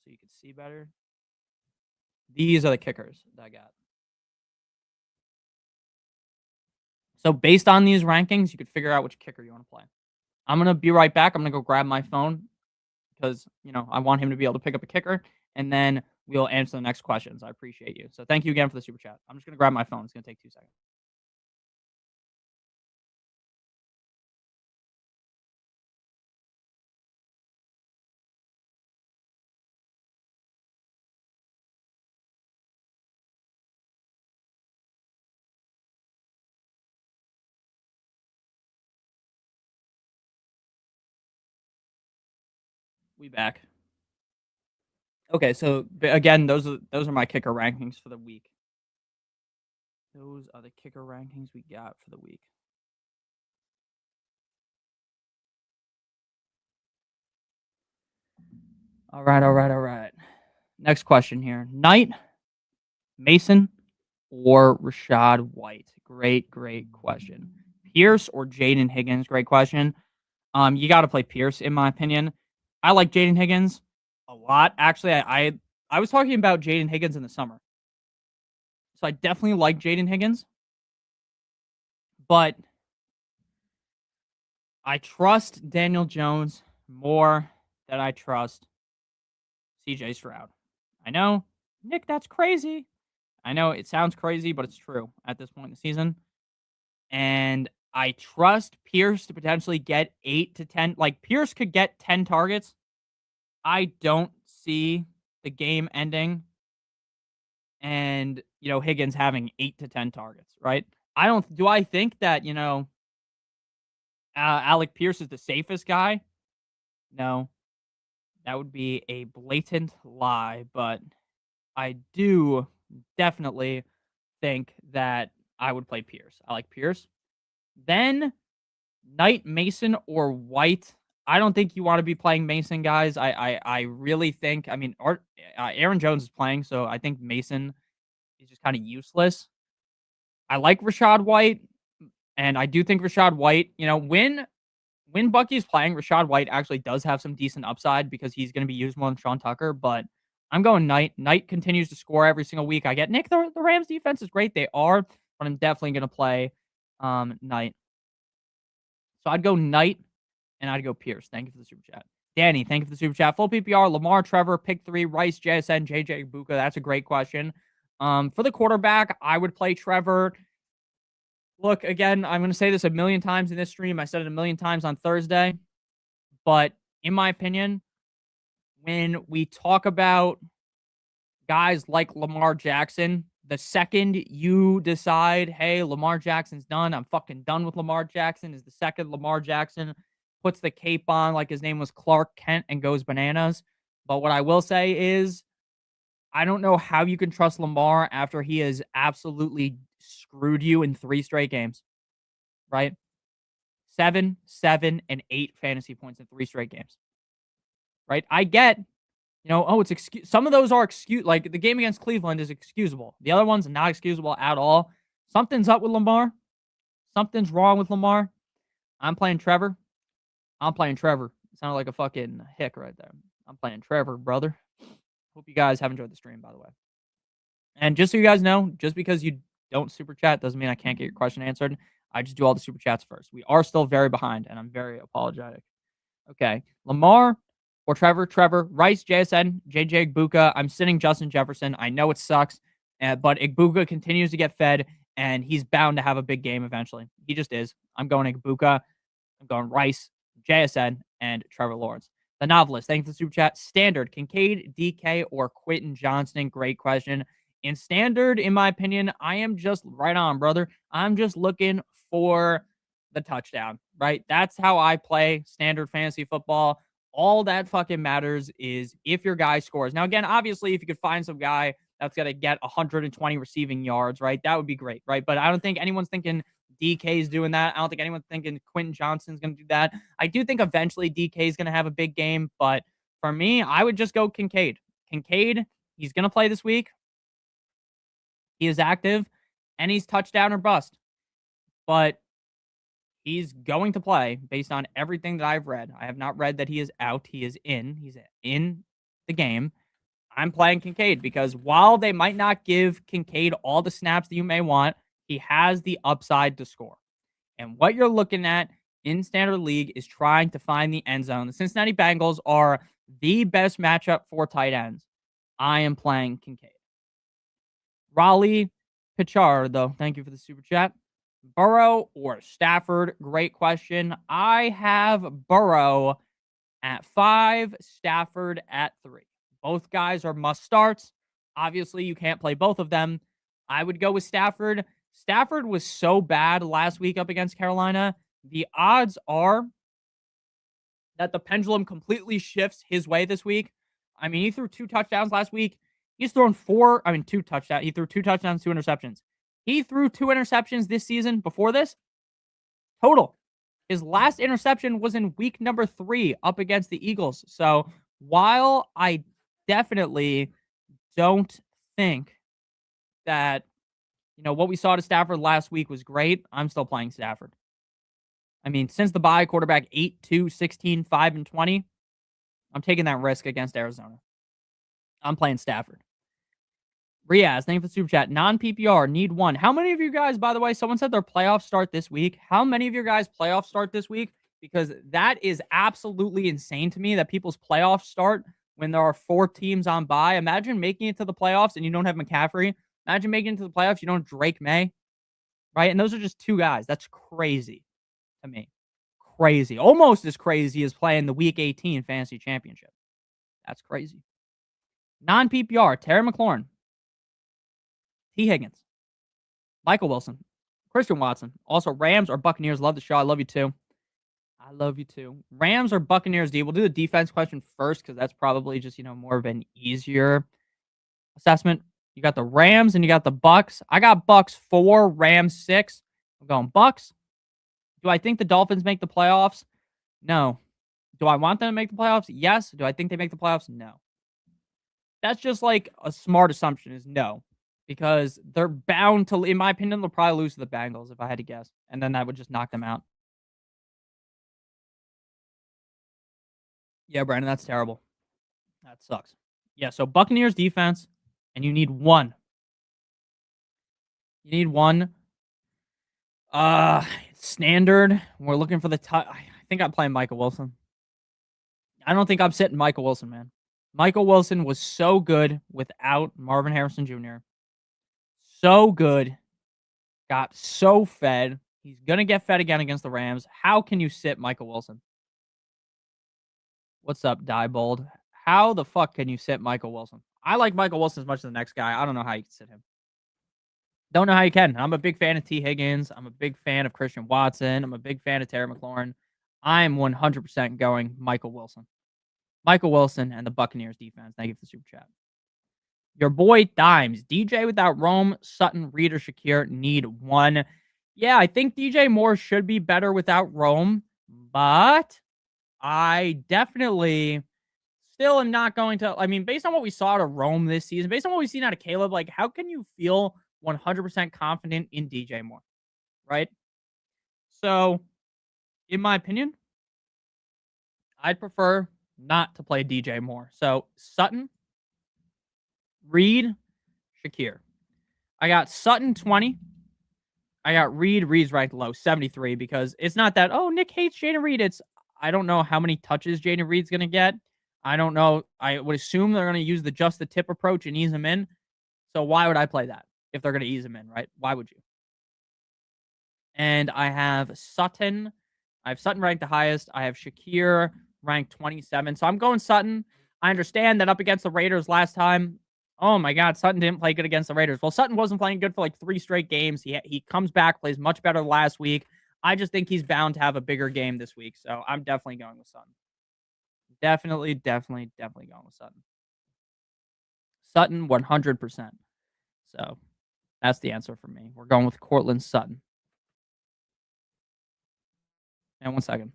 so you can see better. These are the kickers that I got. So based on these rankings, you could figure out which kicker you want to play. I'm going to be right back. I'm going to go grab my phone because, I want him to be able to pick up a kicker, and then we'll answer the next questions. I appreciate you. So thank you again for the super chat. I'm just going to grab my phone. It's going to take 2 seconds. We back. Okay, so again, those are my kicker rankings for the week. Those are the kicker rankings we got for the week. All right. Next question here. Knight, Mason, or Rashad White? Great question. Pierce or Jaden Higgins? Great question. You got to play Pierce, in my opinion. I like Jaden Higgins a lot. Actually, I was talking about Jaden Higgins in the summer, so I definitely like Jaden Higgins, but I trust Daniel Jones more than I trust CJ Stroud. I know, Nick, that's crazy. I know it sounds crazy, but it's true at this point in the season. And I trust Pierce to potentially get 8 to 10. Like, Pierce could get 10 targets. I don't see the game ending and, Higgins having 8 to 10 targets, right? Do I think that, Alec Pierce is the safest guy? No, that would be a blatant lie, but I do definitely think that I would play Pierce. I like Pierce. Then Knight, Mason, or White. I don't think you want to be playing Mason, guys. I really think. I mean, Aaron Jones is playing, so I think Mason is just kind of useless. I like Rashad White, and I do think Rashad White. When Bucky's playing, Rashad White actually does have some decent upside because he's going to be used more than Sean Tucker. But I'm going Knight. Knight continues to score every single week. I get Nick. The Rams defense is great. They are, but I'm definitely going to play Knight. So I'd go Knight and I'd go Pierce. Thank you for the super chat. Danny, thank you for the super chat. Full PPR, Lamar, Trevor, pick 3, Rice, JSN, JJ, Buka. That's a great question. For the quarterback, I would play Trevor. Look, again, I'm going to say this a million times in this stream. I said it a million times on Thursday. But in my opinion, when we talk about guys like Lamar Jackson, the second you decide, hey, Lamar Jackson's done, I'm fucking done with Lamar Jackson, is the second Lamar Jackson puts the cape on like his name was Clark Kent and goes bananas. But what I will say is, I don't know how you can trust Lamar after he has absolutely screwed you in 3 straight games, right? 7, 7, and 8 fantasy points in 3 straight games, right? I get, it's some of those are like the game against Cleveland is excusable. The other one's not excusable at all. Something's up with Lamar. Something's wrong with Lamar. I'm playing Trevor. It sounded like a fucking hick right there. I'm playing Trevor, brother. Hope you guys have enjoyed the stream, by the way. And just so you guys know, just because you don't super chat doesn't mean I can't get your question answered. I just do all the super chats first. We are still very behind, and I'm very apologetic. Okay. Lamar or Trevor? Trevor. Rice, JSN, JJ Igbuka. I'm sitting Justin Jefferson. I know it sucks, but Igbuka continues to get fed, and he's bound to have a big game eventually. He just is. I'm going Igbuka. I'm going Rice, JSN, and Trevor Lawrence. The Novelist, thanks for the super chat. Standard, Kincaid, DK, or Quentin Johnston? Great question. In Standard, in my opinion, I am just right on, brother. I'm just looking for the touchdown, right? That's how I play Standard fantasy football. All that fucking matters is if your guy scores. Now, again, obviously, if you could find some guy that's going to get 120 receiving yards, right, that would be great, right? But I don't think anyone's thinking DK's doing that. I don't think anyone's thinking Quentin Johnston's going to do that. I do think eventually DK's going to have a big game, but for me, I would just go Kincaid. Kincaid, he's going to play this week. He is active, and he's touchdown or bust. But he's going to play based on everything that I've read. I have not read that he is out. He is in. He's in the game. I'm playing Kincaid because while they might not give Kincaid all the snaps that you may want, he has the upside to score. And what you're looking at in Standard League is trying to find the end zone. The Cincinnati Bengals are the best matchup for tight ends. I am playing Kincaid. Raleigh Pichardo, thank you for the super chat. Burrow or Stafford? Great question. I have Burrow at 5, Stafford at 3. Both guys are must starts. Obviously, you can't play both of them. I would go with Stafford. Stafford was so bad last week up against Carolina. The odds are that the pendulum completely shifts his way this week. I mean, he threw 2 touchdowns last week. He's thrown 2 touchdowns. He threw 2 touchdowns, 2 interceptions. He threw 2 interceptions this season before this. Total. His last interception was in week number 3 up against the Eagles. So while I definitely don't think that, what we saw to Stafford last week was great. I'm still playing Stafford. I mean, since the bye, quarterback 8-2, 16, 5, and 20. I'm taking that risk against Arizona. I'm playing Stafford. Riaz, thank you for the super chat. Non-PPR, need one. How many of you guys, by the way, someone said their playoffs start this week. How many of your guys' playoffs start this week? Because that is absolutely insane to me that people's playoffs start when there are 4 teams on bye. Imagine making it to the playoffs and you don't have McCaffrey. Imagine making it to the playoffs, you don't have Drake May, right? And those are just 2 guys. That's crazy to me. Crazy. Almost as crazy as playing the Week 18 Fantasy Championship. That's crazy. Non-PPR, Terry McLaurin, T. Higgins, Michael Wilson, Christian Watson. Also, Rams or Buccaneers. Love the show. I love you too. I love you too. Rams or Buccaneers, D. We'll do the defense question first because that's probably just, more of an easier assessment. You got the Rams and you got the Bucks. I got Bucks 4, Rams 6. I'm going Bucks. Do I think the Dolphins make the playoffs? No. Do I want them to make the playoffs? Yes. Do I think they make the playoffs? No. That's just like a smart assumption is no. Because they're bound to, in my opinion, they'll probably lose to the Bengals if I had to guess. And then that would just knock them out. Yeah, Brandon, that's terrible. That sucks. Yeah, so Buccaneers defense, and you need one. You need one. Standard. We're looking for the I think I'm playing Michael Wilson. I don't think I'm sitting Michael Wilson, man. Michael Wilson was so good without Marvin Harrison Jr. So good. Got so fed. He's going to get fed again against the Rams. How can you sit Michael Wilson? What's up, Diebold? How the fuck can you sit Michael Wilson? I like Michael Wilson as much as the next guy. I don't know how you can sit him. Don't know how you can. I'm a big fan of T. Higgins. I'm a big fan of Christian Watson. I'm a big fan of Terry McLaurin. I'm 100% going Michael Wilson. Michael Wilson and the Buccaneers defense. Thank you for the super chat. Your boy Dimes. DJ without Rome, Sutton, Reed, or Shakir need one. Yeah, I think DJ Moore should be better without Rome, but I definitely still am not going to. I mean, based on what we saw out of Rome this season, based on what we've seen out of Caleb, like, how can you feel 100% confident in DJ Moore, right? So, in my opinion, I'd prefer not to play DJ Moore. So, Sutton, Reed, Shakir. I got Sutton 20. I got Reed. Reed's ranked low, 73, because it's not that, oh, Nick hates Jaden Reed. It's, I don't know how many touches Jaden Reed's going to get. I don't know. I would assume they're going to use the just the tip approach and ease him in. So why would I play that if they're going to ease him in, right? Why would you? And I have Sutton. I have Sutton ranked the highest. I have Shakir ranked 27. So I'm going Sutton. I understand that up against the Raiders last time, oh my God, Sutton didn't play good against the Raiders. Well, Sutton wasn't playing good for like 3 straight games. He comes back, plays much better last week. I just think he's bound to have a bigger game this week. So I'm definitely going with Sutton. Definitely going with Sutton. Sutton, 100%. So that's the answer for me. We're going with Cortland Sutton. And 1 second.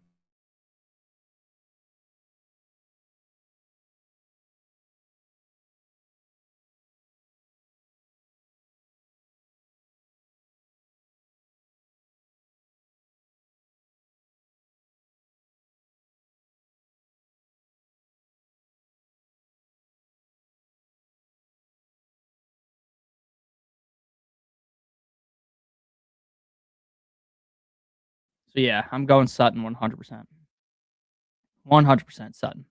So yeah, I'm going Sutton 100%. 100% Sutton.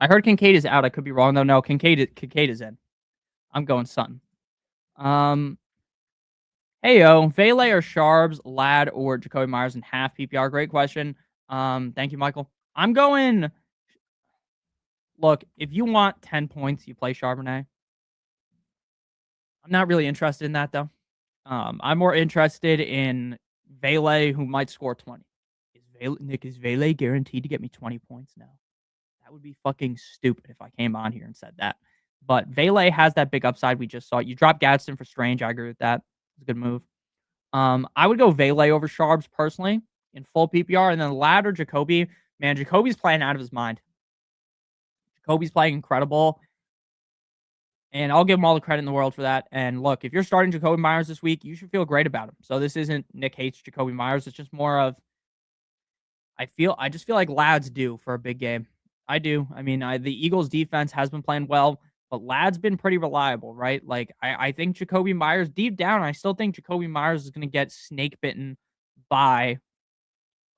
I heard Kincaid is out. I could be wrong though. No, Kincaid is in. I'm going Sutton. Heyo, Vele or Sharbs, Lad or Jacoby Myers in half PPR? Great question. Thank you, Michael. I'm going. Look, if you want 10 points, you play Charbonnet. I'm not really interested in that though. I'm more interested in Vele, who might score 20. Is Vele guaranteed to get me 20 points now? That would be fucking stupid if I came on here and said that. But Vele has that big upside we just saw. You drop Gadsden for Strange. I agree with that. It's a good move. I would go Vele over Sharbs personally in full PPR, and then Lad or Jacoby. Man, Jacoby's playing out of his mind. Jacoby's playing incredible. And I'll give him all the credit in the world for that. And look, if you're starting Jacoby Myers this week, you should feel great about him. So this isn't Nick hates Jacoby Myers. It's just more of I just feel like lads do for a big game. I do. I mean, the Eagles defense has been playing well, but lad's been pretty reliable, right? Like I think Jacoby Myers deep down, I still think Jacoby Myers is going to get snake bitten by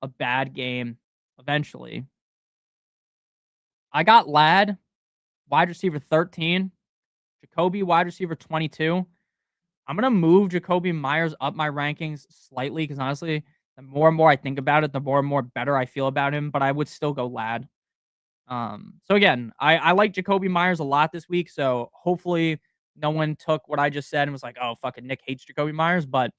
a bad game eventually. I got Lad, wide receiver 13, Jacoby, wide receiver 22. I'm going to move Jacoby Myers up my rankings slightly because honestly, the more and more I think about it, the more and more better I feel about him, but I would still go Lad. So again, I like Jacoby Myers a lot this week, so hopefully no one took what I just said and was like, oh, fucking Nick hates Jacoby Myers, but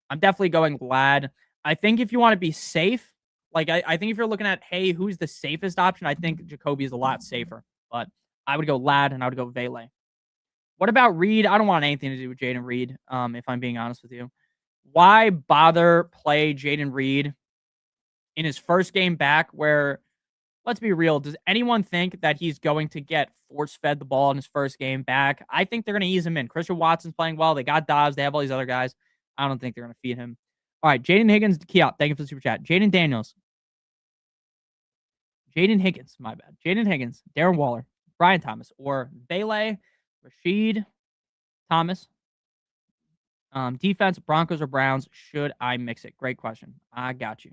I'm definitely going Lad. I think if you want to be safe, like I think if you're looking at, hey, who's the safest option, I think Jacoby is a lot safer, but I would go Lad and I would go Vele. What about Reed? I don't want anything to do with Jaden Reed, if I'm being honest with you. Why bother play Jaden Reed in his first game back where, let's be real, does anyone think that he's going to get force-fed the ball in his first game back? I think they're going to ease him in. Christian Watson's playing well. They got Dobbs. They have all these other guys. I don't think they're going to feed him. All right, Jaden Higgins, Kiop, thank you for the super chat. Jaden Daniels. Jaden Higgins, my bad. Jaden Higgins, Darren Waller, Brian Thomas, or Bailey, Rashid Thomas. Defense, Broncos or Browns, should I mix it? Great question. I got you.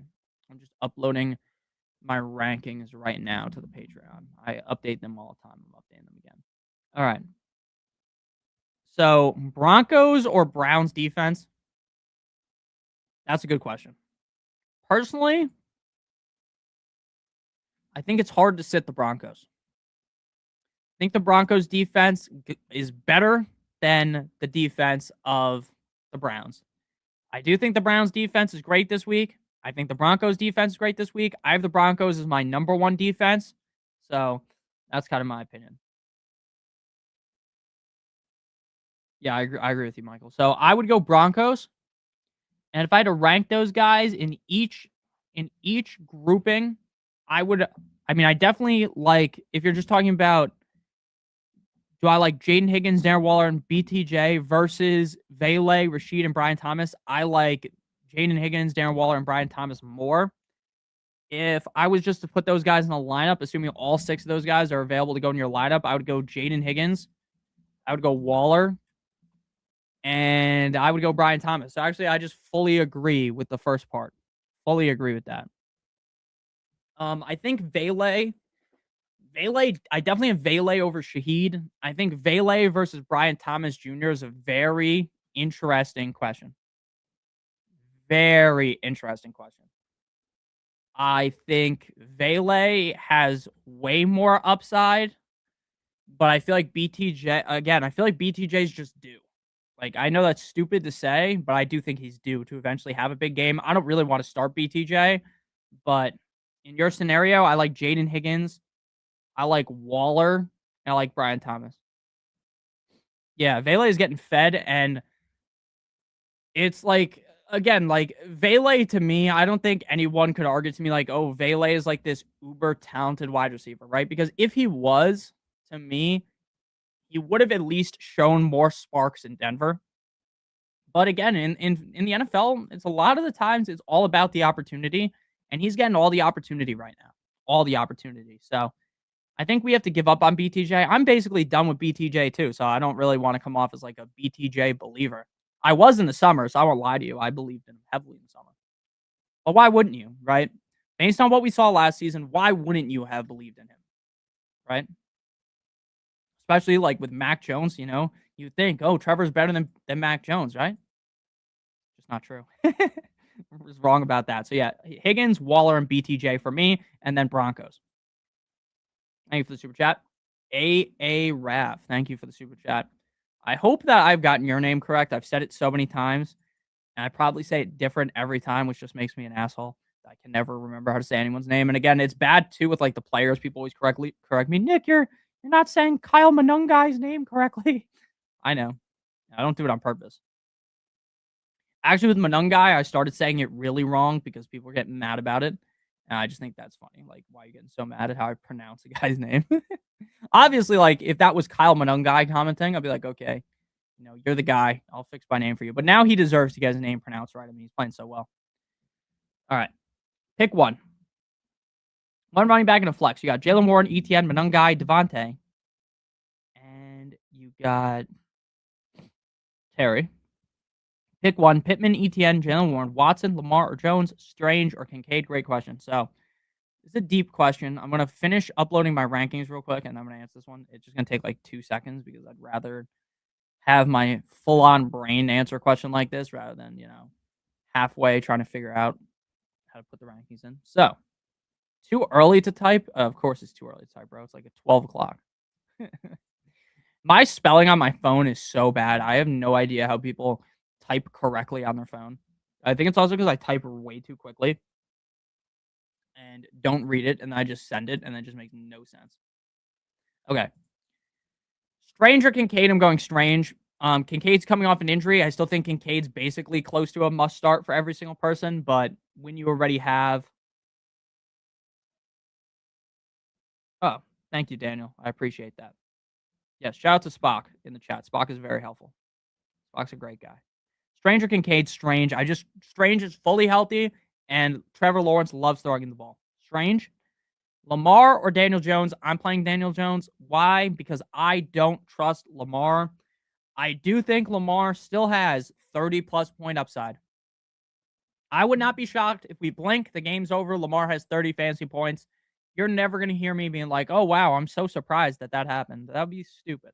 I'm just uploading my rankings right now to the Patreon. I update them all the time. I'm updating them again. All right. So, Broncos or Browns defense? That's a good question. Personally, I think it's hard to sit the Broncos. I think the Broncos defense is better than the defense of the Browns. I do think the Browns defense is great this week. I think the Broncos defense is great this week. I have the Broncos as my number one defense. So that's kind of my opinion. Yeah, I agree with you, Michael. So I would go Broncos. And if I had to rank those guys in each grouping, I definitely like, if you're just talking about, do I like Jaden Higgins, Darren Waller, and BTJ versus Vele, Rashid, and Brian Thomas? I like Jaden Higgins, Darren Waller, and Brian Thomas more. If I was just to put those guys in a lineup, assuming all 6 of those guys are available to go in your lineup, I would go Jaden Higgins, I would go Waller, and I would go Brian Thomas. So actually, I just fully agree with the first part. Fully agree with that. I think Vele, I definitely have Vele over Shaheed. I think Vele versus Brian Thomas Jr. is a very interesting question. Very interesting question. I think Vele has way more upside, but I feel like BTJ, again, I feel like BTJ is just due. Like, I know that's stupid to say, but I do think he's due to eventually have a big game. I don't really want to start BTJ, but in your scenario, I like Jaden Higgins, I like Waller, and I like Brian Thomas. Yeah, Vele is getting fed, and it's like, again, like Vele to me, I don't think anyone could argue to me like, oh, Vele is like this uber talented wide receiver, right? Because if he was, to me, he would have at least shown more sparks in Denver. But again, in the NFL, it's a lot of the times it's all about the opportunity, and he's getting all the opportunity right now, all the opportunity. So I think we have to give up on BTJ. I'm basically done with BTJ too, so I don't really want to come off as like a BTJ believer. I was in the summer, so I won't lie to you. I believed in him heavily in the summer. But why wouldn't you, right? Based on what we saw last season, why wouldn't you have believed in him, right? Especially like with Mac Jones, you think, oh, Trevor's better than Mac Jones, right? Just not true. Was wrong about that. So yeah, Higgins, Waller, and BTJ for me, and then Broncos. Thank you for the super chat. A Raf, thank you for the super chat. I hope that I've gotten your name correct. I've said it so many times, and I probably say it different every time, which just makes me an asshole. I can never remember how to say anyone's name. And again, it's bad too with like the players. People always correct me. Nick, you're not saying Kyle Manungai's name correctly. I know. I don't do it on purpose. Actually, with Manungai, I started saying it really wrong because people were getting mad about it. And I just think that's funny. Like, why are you getting so mad at how I pronounce a guy's name? Obviously, like, if that was Kyle Monungai commenting, I'd be like, "Okay, you're the guy. I'll fix my name for you." But now he deserves to get his name pronounced right. I mean, he's playing so well. All right. Pick one. One running back in a flex. You got Jalen Warren, ETN, Monungai, Devontae. And you got Terry. Pick one. Pittman, ETN, Jalen Warren, Watson, Lamar, or Jones, Strange, or Kincaid. Great question. So, it's a deep question. I'm going to finish uploading my rankings real quick, and I'm going to answer this one. It's just going to take like 2 seconds because I'd rather have my full-on brain answer a question like this rather than, halfway trying to figure out how to put the rankings in. So, too early to type? Of course it's too early to type, bro. It's like at 12 o'clock. My spelling on my phone is so bad. I have no idea how people type correctly on their phone. I think it's also because I type way too quickly and don't read it, and I just send it, and it just makes no sense. Okay. Strange or Kincaid? I'm going Strange. Kincaid's coming off an injury. I still think Kincaid's basically close to a must start for every single person, but when you already have... Oh, thank you, Daniel. I appreciate that. Yes, shout out to Spock in the chat. Spock is very helpful. Spock's a great guy. Strange or Kincaid? Strange. Strange is fully healthy, and Trevor Lawrence loves throwing the ball. Strange. Lamar or Daniel Jones? I'm playing Daniel Jones. Why? Because I don't trust Lamar. I do think Lamar still has 30-plus point upside. I would not be shocked if we blink, the game's over, Lamar has 30 fantasy points. You're never going to hear me being like, oh, wow, I'm so surprised that happened. That would be stupid.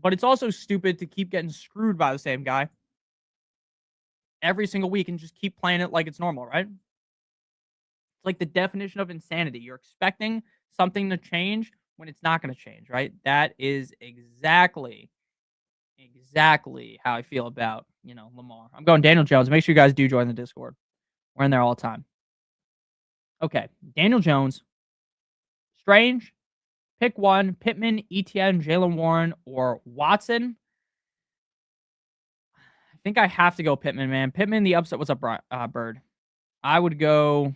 But it's also stupid to keep getting screwed by the same guy every single week and just keep playing it like it's normal, right? It's like the definition of insanity. You're expecting something to change when it's not going to change, right? That is exactly how I feel about, Lamar. I'm going Daniel Jones. Make sure you guys do join the Discord. We're in there all the time. Okay, Daniel Jones. Strange. Pick one. Pittman, ETN, Jalen Warren, or Watson. I think I have to go Pittman, man. Pittman, the upset. What's up, Bird? I would go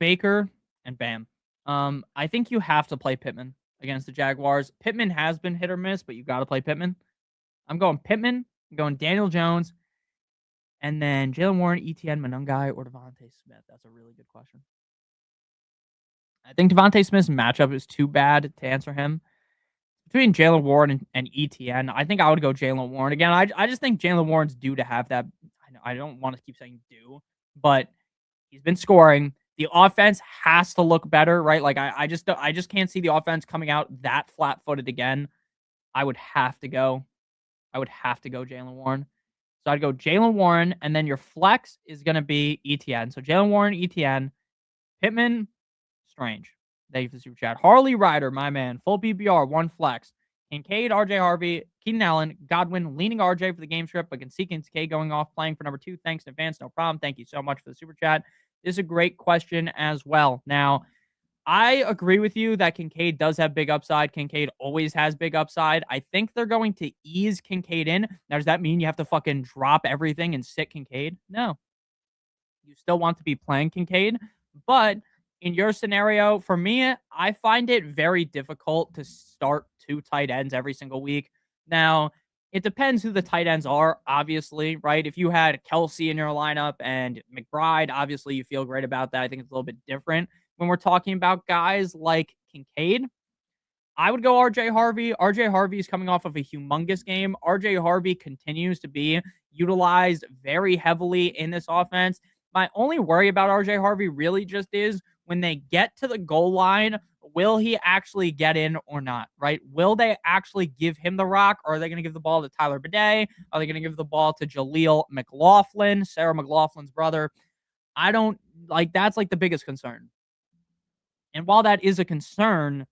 Baker and Bam. I think you have to play Pittman against the Jaguars. Pittman has been hit or miss, but you got to play Pittman. I'm going Pittman. I'm going Daniel Jones. And then Jalen Warren, ETN, Monungai, or Devontae Smith. That's a really good question. I think Devontae Smith's matchup is too bad to answer him. Between Jalen Warren and ETN, I think I would go Jalen Warren. Again, I just think Jalen Warren's due to have that. I don't want to keep saying due, but he's been scoring. The offense has to look better, right? Like I just can't see the offense coming out that flat-footed again. I would have to go Jalen Warren. So I'd go Jalen Warren, and then your flex is going to be ETN. So Jalen Warren, ETN, Pittman, Strange. Thank you for the super chat. Harley Ryder, my man. Full PPR, one flex. Kincaid, RJ Harvey, Keenan Allen, Godwin, leaning RJ for the game script, but can see Kincaid going off, playing for number 2. Thanks in advance. No problem. Thank you so much for the super chat. This is a great question as well. Now, I agree with you that Kincaid does have big upside. Kincaid always has big upside. I think they're going to ease Kincaid in. Now, does that mean you have to fucking drop everything and sit Kincaid? No. You still want to be playing Kincaid, but in your scenario, for me, I find it very difficult to start 2 tight ends every single week. Now, it depends who the tight ends are, obviously, right? If you had Kelsey in your lineup and McBride, obviously you feel great about that. I think it's a little bit different when we're talking about guys like Kincaid. I would go RJ Harvey. RJ Harvey is coming off of a humongous game. RJ Harvey continues to be utilized very heavily in this offense. My only worry about RJ Harvey really just is when they get to the goal line, will he actually get in or not, right? Will they actually give him the rock, or are they going to give the ball to Tyler Bidet? Are they going to give the ball to Jaleel McLaughlin, Sarah McLaughlin's brother? I don't like, that's like the biggest concern. And while that is a concern,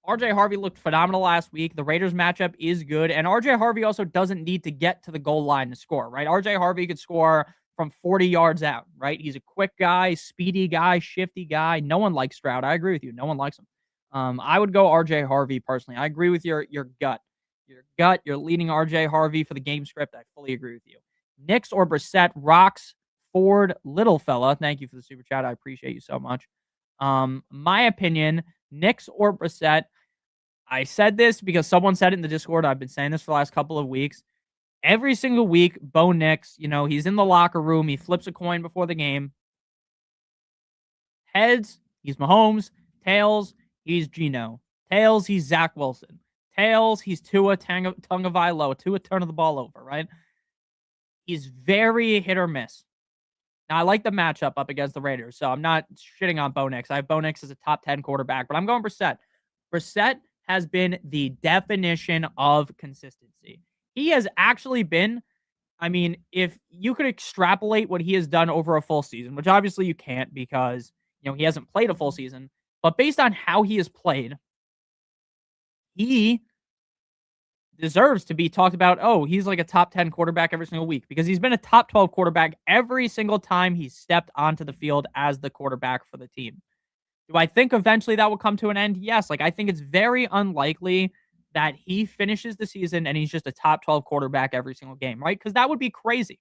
RJ Harvey looked phenomenal last week. The Raiders matchup is good. And RJ Harvey also doesn't need to get to the goal line to score, right? RJ Harvey could score from 40 yards out, right? He's a quick guy, speedy guy, shifty guy. No one likes Stroud. I agree with you. No one likes him. I would go RJ Harvey personally. I agree with your gut. You're leading RJ Harvey for the game script. I fully agree with you. Knicks or Brissett? Rocks Ford Littlefella, thank you for the super chat. I appreciate you so much. My opinion, Knicks or Brissett. I said this because someone said it in the Discord. I've been saying this for the last couple of weeks. Every single week, Bo Nix, he's in the locker room. He flips a coin before the game. Heads, he's Mahomes. Tails, he's Geno. Tails, he's Zach Wilson. Tails, he's Tua Tagovailoa. Tua turning the ball over, right? He's very hit or miss. Now, I like the matchup up against the Raiders, so I'm not shitting on Bo Nix. I have Bo Nix as a top 10 quarterback, but I'm going Brissett. Brissett has been the definition of consistency. He has actually been, if you could extrapolate what he has done over a full season, which obviously you can't because, he hasn't played a full season, but based on how he has played, he deserves to be talked about. Oh, he's like a top 10 quarterback every single week because he's been a top 12 quarterback every single time he stepped onto the field as the quarterback for the team. Do I think eventually that will come to an end? Yes. I think it's very unlikely that he finishes the season and he's just a top 12 quarterback every single game, right? Because that would be crazy.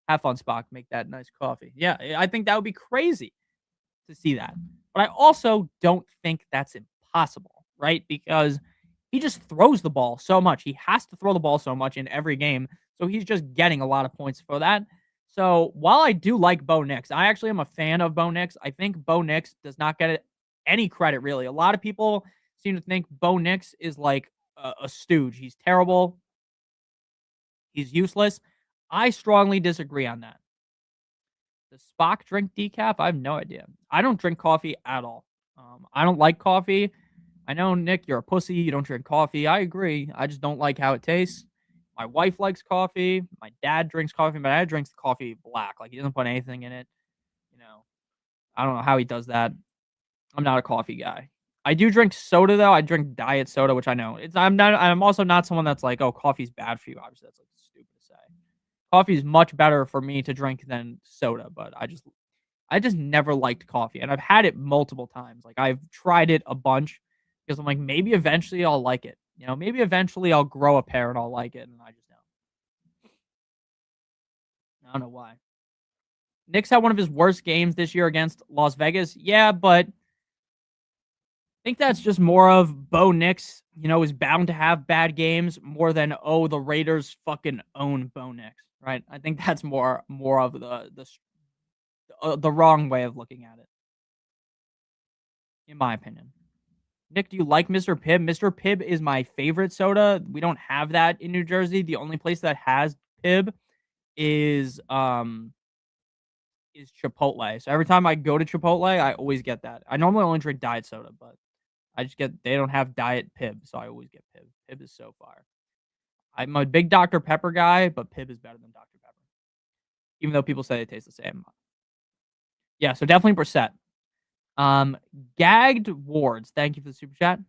Have fun, Spock. Make that nice coffee. Yeah, I think that would be crazy to see that. But I also don't think that's impossible, right? Because he just throws the ball so much. He has to throw the ball so much in every game. So he's just getting a lot of points for that. So while I do like Bo Nix, I actually am a fan of Bo Nix. I think Bo Nix does not get any credit, really. A lot of people seem to think Bo Nix is like a stooge. He's terrible. He's useless. I strongly disagree on that. Does Spock drink decaf? I have no idea. I don't drink coffee at all. I don't like coffee. I know, Nick, you're a pussy. You don't drink coffee. I agree. I just don't like how it tastes. My wife likes coffee. My dad drinks coffee. My dad drinks coffee black. He doesn't put anything in it. I don't know how he does that. I'm not a coffee guy. I do drink soda though. I drink diet soda, which I know I'm also not someone that's like, oh, coffee's bad for you. Obviously, that's stupid to say. Coffee is much better for me to drink than soda, but I just never liked coffee, and I've had it multiple times. I've tried it a bunch because I'm like, maybe eventually I'll like it. Maybe eventually I'll grow a pair and I'll like it, and I just don't. I don't know why. Knicks had one of his worst games this year against Las Vegas. Yeah, but I think that's just more of Bo Nix, is bound to have bad games more than, oh, the Raiders fucking own Bo Nix, right? I think that's more of the wrong way of looking at it, in my opinion. Nick, do you like Mr. Pibb? Mr. Pibb is my favorite soda. We don't have that in New Jersey. The only place that has Pibb is Chipotle. So every time I go to Chipotle, I always get that. I normally only drink diet soda, but they don't have diet Pibb, so I always get Pibb. Pibb is so fire. I'm a big Dr. Pepper guy, but Pibb is better than Dr. Pepper. Even though people say they taste the same. Yeah, so definitely Brissett. Gagged Wards, thank you for the super chat.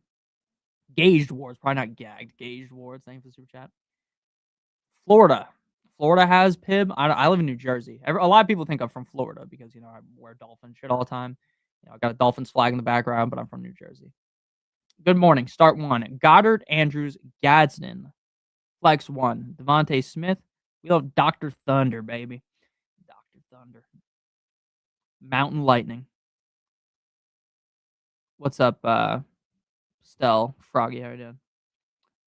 Gauged Wards, probably not gagged. Gauged Wards, thank you for the super chat. Florida has Pibb. I live in New Jersey. A lot of people think I'm from Florida because, I wear dolphin shit all the time. I got a Dolphins flag in the background, but I'm from New Jersey. Good morning. Start one. Goddard, Andrews, Gadsden. Flex one. Devontae Smith. We love Dr. Thunder, baby. Dr. Thunder. Mountain Lightning. What's up, Stell? Froggy, how you doing?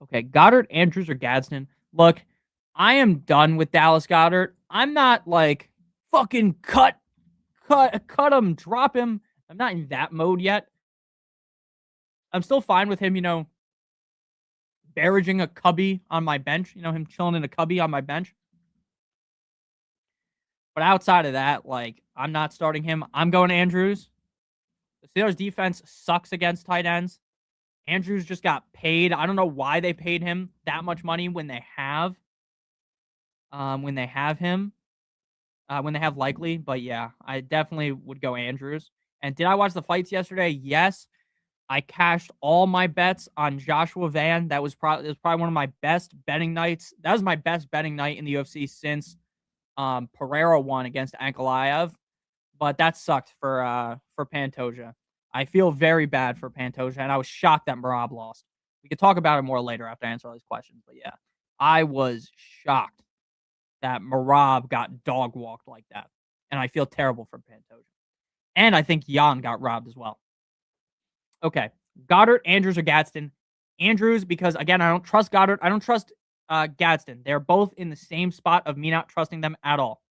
Okay, Goddard, Andrews, or Gadsden. Look, I am done with Dallas Goddard. I'm not fucking cut him, drop him. I'm not in that mode yet. I'm still fine with him, barraging a cubby on my bench. Him chilling in a cubby on my bench. But outside of that, I'm not starting him. I'm going Andrews. The Steelers defense sucks against tight ends. Andrews just got paid. I don't know why they paid him that much money when they have him. When they have Likely. But yeah, I definitely would go Andrews. And did I watch the fights yesterday? Yes. I cashed all my bets on Joshua Van. That was probably one of my best betting nights. That was my best betting night in the UFC since Pereira won against Ankalaev. But that sucked for Pantoja. I feel very bad for Pantoja, and I was shocked that Merab lost. We could talk about it more later after I answer all these questions. But yeah, I was shocked that Merab got dog walked like that. and I feel terrible for Pantoja. And I think Jan got robbed as well. Okay. Goddard, Andrews, or Gadsden? Andrews, because again, I don't trust Goddard. I don't trust Gadsden. They're both in the same spot of me not trusting them at all.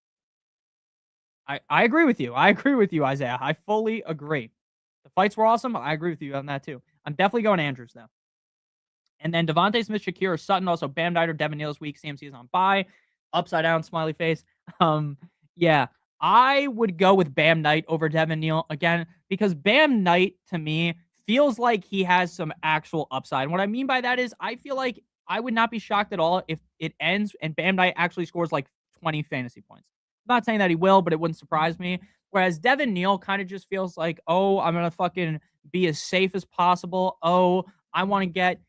I agree with you. I agree with you, Isaiah. I fully agree. The fights were awesome. I agree with you on that too. I'm definitely going Andrews though. And then Devontae Smith, Shakir, or Sutton. Also, Bam Knight or Devin Neal this week. CMC is on bye. Upside down, smiley face. Yeah, I would go with Bam Knight over Devin Neal again because Bam Knight to me feels like he has some actual upside. And what I mean by that is I feel like I would not be shocked at all if it ends and Bam Knight actually scores like 20 fantasy points. I'm not saying that he will, but it wouldn't surprise me. Whereas Devin Neal kind of just feels like, oh, I'm gonna fucking be as safe as possible. Oh, I want to get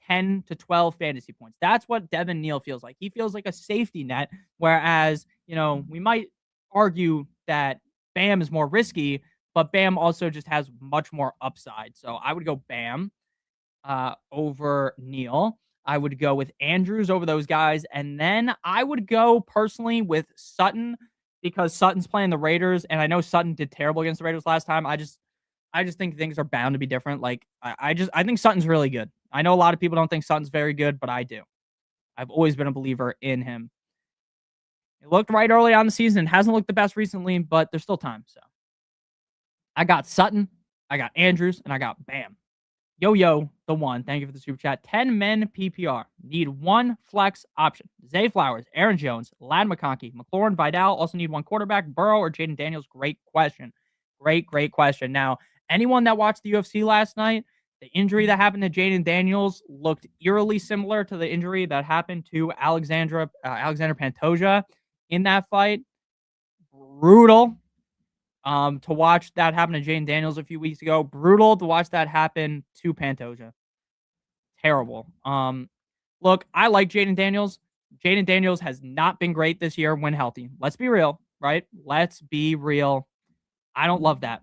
10 to 12 fantasy points. That's what Devin Neal feels like. He feels like a safety net, whereas, we might argue that Bam is more risky, but Bam also just has much more upside. So I would go Bam over Neal. I would go with Andrews over those guys. And then I would go personally with Sutton because Sutton's playing the Raiders. And I know Sutton did terrible against the Raiders last time. I just think things are bound to be different. Like I think Sutton's really good. I know a lot of people don't think Sutton's very good, but I do. I've always been a believer in him. It looked right early on the season and hasn't looked the best recently, but there's still time. So I got Sutton, I got Andrews, and I got Bam. Yo, the one. Thank you for the super chat. 10 men PPR. Need one flex option. Zay Flowers, Aaron Jones, Lad McConkey, McLaurin, Vidal. Also need one quarterback. Burrow or Jaden Daniels. Great question. Great question. Now, anyone that watched the UFC last night, the injury that happened to Jaden Daniels looked eerily similar to the injury that happened to Alexander Pantoja in that fight. Brutal. To watch that happen to Jaden Daniels a few weeks ago. Brutal to watch that happen to Pantoja. Terrible. Look, I like Jaden Daniels. Jaden Daniels has not been great this year when healthy. Let's be real, right? Let's be real. I don't love that.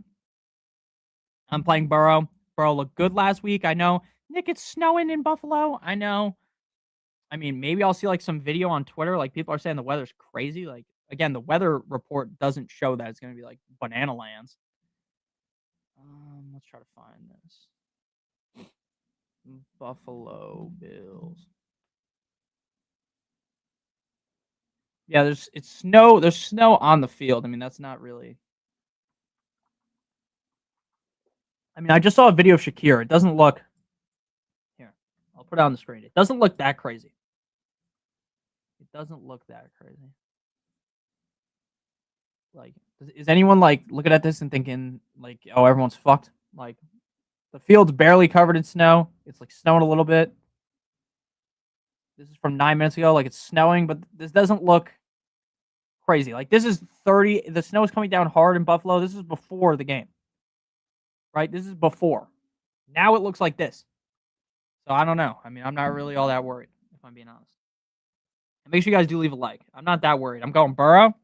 I'm playing Burrow. Burrow looked good last week. I know. Nick, it's snowing in Buffalo. I know. I mean, maybe I'll see like some video on Twitter. Like people are saying the weather's crazy. Like again, the weather report doesn't show that it's going to be like banana lands. Let's try to find this. Buffalo Bills. Yeah, there's snow. There's snow on the field. I mean, that's not really. I mean, I just saw a video of Shakir. It doesn't look. Here, I'll put it on the screen. It doesn't look that crazy. It doesn't look that crazy. Like, is anyone like looking at this and thinking like, oh, everyone's fucked? Like, the field's barely covered in snow. It's like snowing a little bit. This is from 9 minutes ago. Like it's snowing, but this doesn't look crazy. Like this is 30. The snow is coming down hard in Buffalo. This is before the game, right? This is before. Now it looks like this. So I don't know. I mean, I'm not really all that worried, if I'm being honest. And make sure you guys do leave a like. I'm not that worried. I'm going Burrow.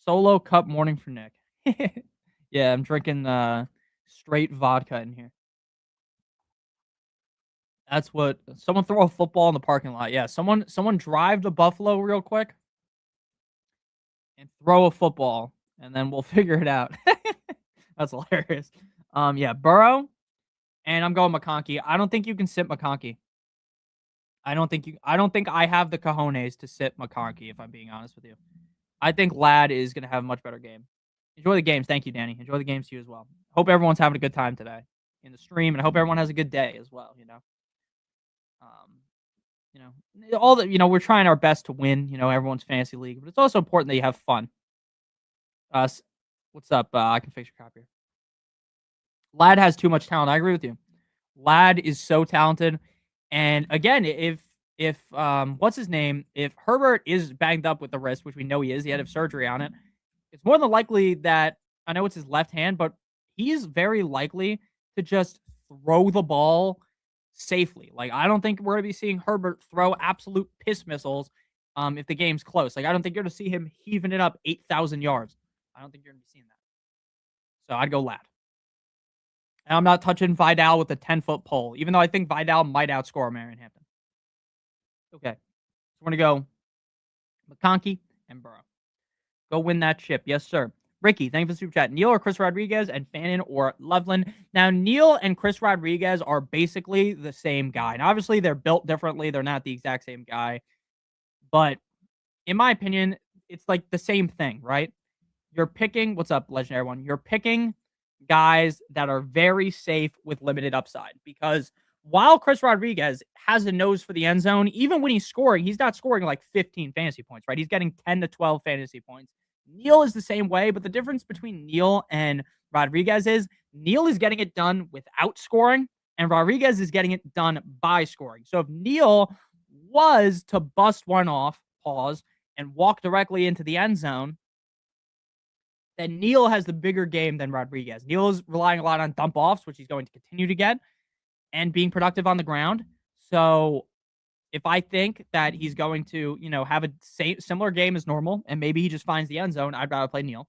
Solo cup morning for Nick. Yeah, I'm drinking straight vodka in here. That's what someone throw a football in the parking lot. Yeah, someone drive to Buffalo real quick and throw a football, and then we'll figure it out. That's hilarious. Yeah, Burrow, and I'm going McConkey. I don't think you can sit McConkey. I don't think I have the cojones to sit McConkey, if I'm being honest with you. I think Lad is going to have a much better game. Enjoy the games. Thank you, Danny. Enjoy the games to you as well. Hope everyone's having a good time today in the stream, and I hope everyone has a good day as well. All that we're trying our best to win. Everyone's fantasy league, but it's also important that you have fun. What's up? I can fix your copy. Lad has too much talent. I agree with you. Lad is so talented, and again, if what's his name? If Herbert is banged up with the wrist, which we know he is, he had surgery on it. It's more than likely that I know it's his left hand, but he's very likely to just throw the ball safely. Like I don't think we're gonna be seeing Herbert throw absolute piss missiles if the game's close. Like I don't think you're gonna see him heaving it up 8,000 yards. I don't think you're gonna be seeing that. So I'd go Lad. And I'm not touching Vidal with a 10-foot pole, even though I think Vidal might outscore Marion Hampton. Okay. So we're gonna go McConkey and Burrow. Go win that chip. Yes, sir. Ricky, thank you for the super chat. Neil or Chris Rodriguez and Fannin or Loveland. Now, Neil and Chris Rodriguez are basically the same guy. And obviously, they're built differently. They're not the exact same guy. But in my opinion, it's like the same thing, right? You're picking, what's up, Legendary One? You're picking guys that are very safe with limited upside because while Chris Rodriguez has a nose for the end zone, even when he's scoring, he's not scoring like 15 fantasy points, right? He's getting 10 to 12 fantasy points. Neil is the same way, but the difference between Neil and Rodriguez is Neil is getting it done without scoring, and Rodriguez is getting it done by scoring. So if Neil was to bust one off, pause, and walk directly into the end zone, then Neil has the bigger game than Rodriguez. Neil is relying a lot on dump offs, which he's going to continue to get, and being productive on the ground. So if I think that he's going to, have a similar game as normal, and maybe he just finds the end zone, I'd rather play Neil.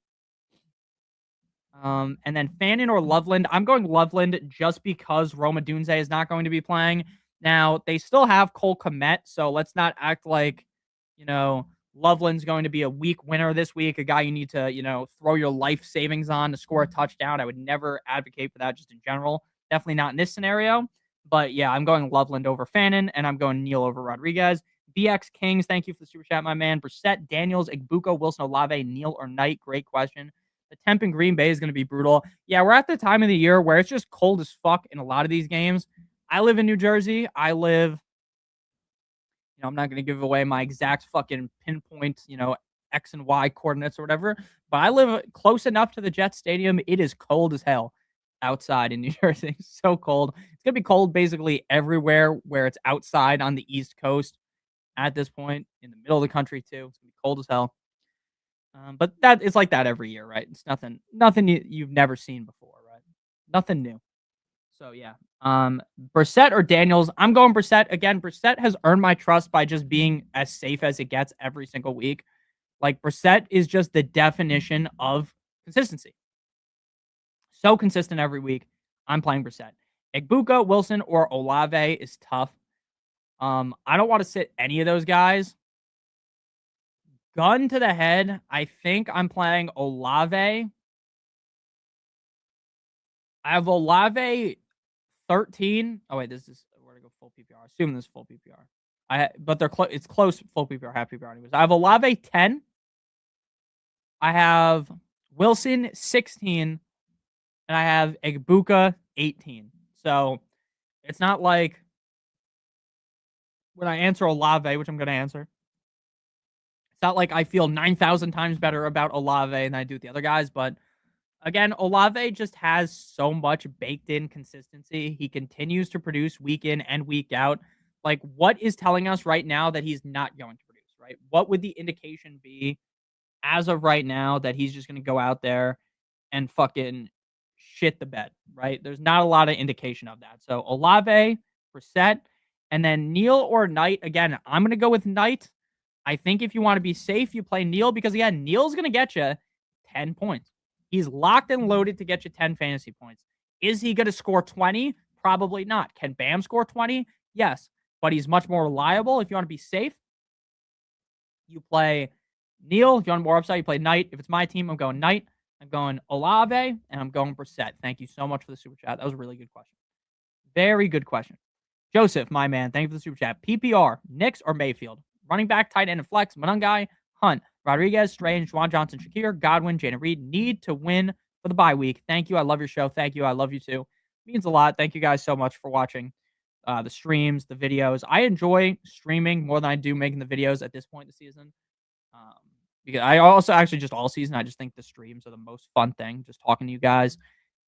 And then Fannin or Loveland. I'm going Loveland just because Roma Dunze is not going to be playing. Now, they still have Cole Kmet, so let's not act like, Loveland's going to be a weak winner this week, a guy you need to, throw your life savings on to score a touchdown. I would never advocate for that just in general. Definitely not in this scenario. But yeah, I'm going Loveland over Fannin, and I'm going Neil over Rodriguez. BX Kings, thank you for the super chat, my man. Brissett, Daniels, Igbuko, Wilson, Olave, Neil or Knight. Great question. The temp in Green Bay is going to be brutal. Yeah, we're at the time of the year where it's just cold as fuck in a lot of these games. I live in New Jersey. I'm not going to give away my exact fucking pinpoint, X and Y coordinates or whatever, but I live close enough to the Jets Stadium. It is cold as hell outside in New Jersey. So cold. It's going to be cold basically everywhere where it's outside on the East Coast at this point, in the middle of the country too. It's going to be cold as hell. But that it's like that every year, right? It's nothing you've never seen before, right? Nothing new. So yeah. Brissett or Daniels? I'm going Brissett. Again, Brissett has earned my trust by just being as safe as it gets every single week. Like Brissett is just the definition of consistency. So consistent every week. I'm playing Brissett. Igbuka, Wilson, or Olave is tough. I don't want to sit any of those guys. Gun to the head, I think I'm playing Olave. I have Olave 13. Oh wait, this is where to go full PPR. Assuming this is full PPR. But they're it's close full PPR, half PPR anyways. I have Olave 10. I have Wilson 16, and I have Igbuka 18. So it's not like when I answer Olave, which I'm going to answer, it's not like I feel 9,000 times better about Olave than I do with the other guys. But again, Olave just has so much baked in consistency. He continues to produce week in and week out. Like, what is telling us right now that he's not going to produce, right? What would the indication be as of right now that he's just going to go out there and fucking shit the bed, right? There's not a lot of indication of that. So Olave, Brissett, and then Neil or Knight. Again, I'm going to go with Knight. I think if you want to be safe, you play Neil because, again, Neil's going to get you 10 points. He's locked and loaded to get you 10 fantasy points. Is he going to score 20? Probably not. Can Bam score 20? Yes, but he's much more reliable. If you want to be safe, you play Neil. If you want more upside, you play Knight. If it's my team, I'm going Knight. I'm going Olave, and I'm going Brissett. Thank you so much for the super chat. That was a really good question. Very good question. Joseph, my man, thank you for the super chat. PPR, Knicks or Mayfield? Running back, tight end, and flex, Monungai, Hunt, Rodriguez, Strange, Juwan Johnson, Shakir, Godwin, Jalen Reed need to win for the bye week. Thank you. I love your show. Thank you. I love you too. It means a lot. Thank you guys so much for watching the streams, the videos. I enjoy streaming more than I do making the videos at this point in the season. Because I also actually just all season, I just think the streams are the most fun thing. Just talking to you guys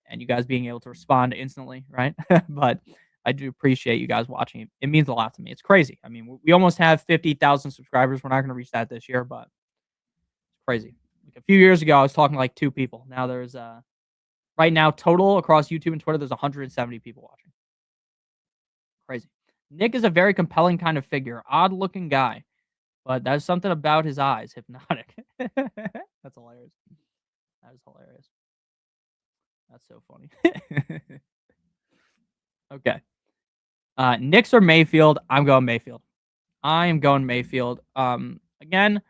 and you guys being able to respond instantly, right? But I do appreciate you guys watching. It means a lot to me. It's crazy. I mean, we almost have 50,000 subscribers. We're not going to reach that this year, but it's crazy. Like a few years ago, I was talking to like 2 people. Now there's right now total across YouTube and Twitter, there's 170 people watching. Crazy. Nick is a very compelling kind of figure, odd looking guy, but there's something about his eyes, hypnotic. That's hilarious. That is hilarious. That's so funny. Okay. Knicks or Mayfield? I'm going Mayfield. I am going Mayfield. Again,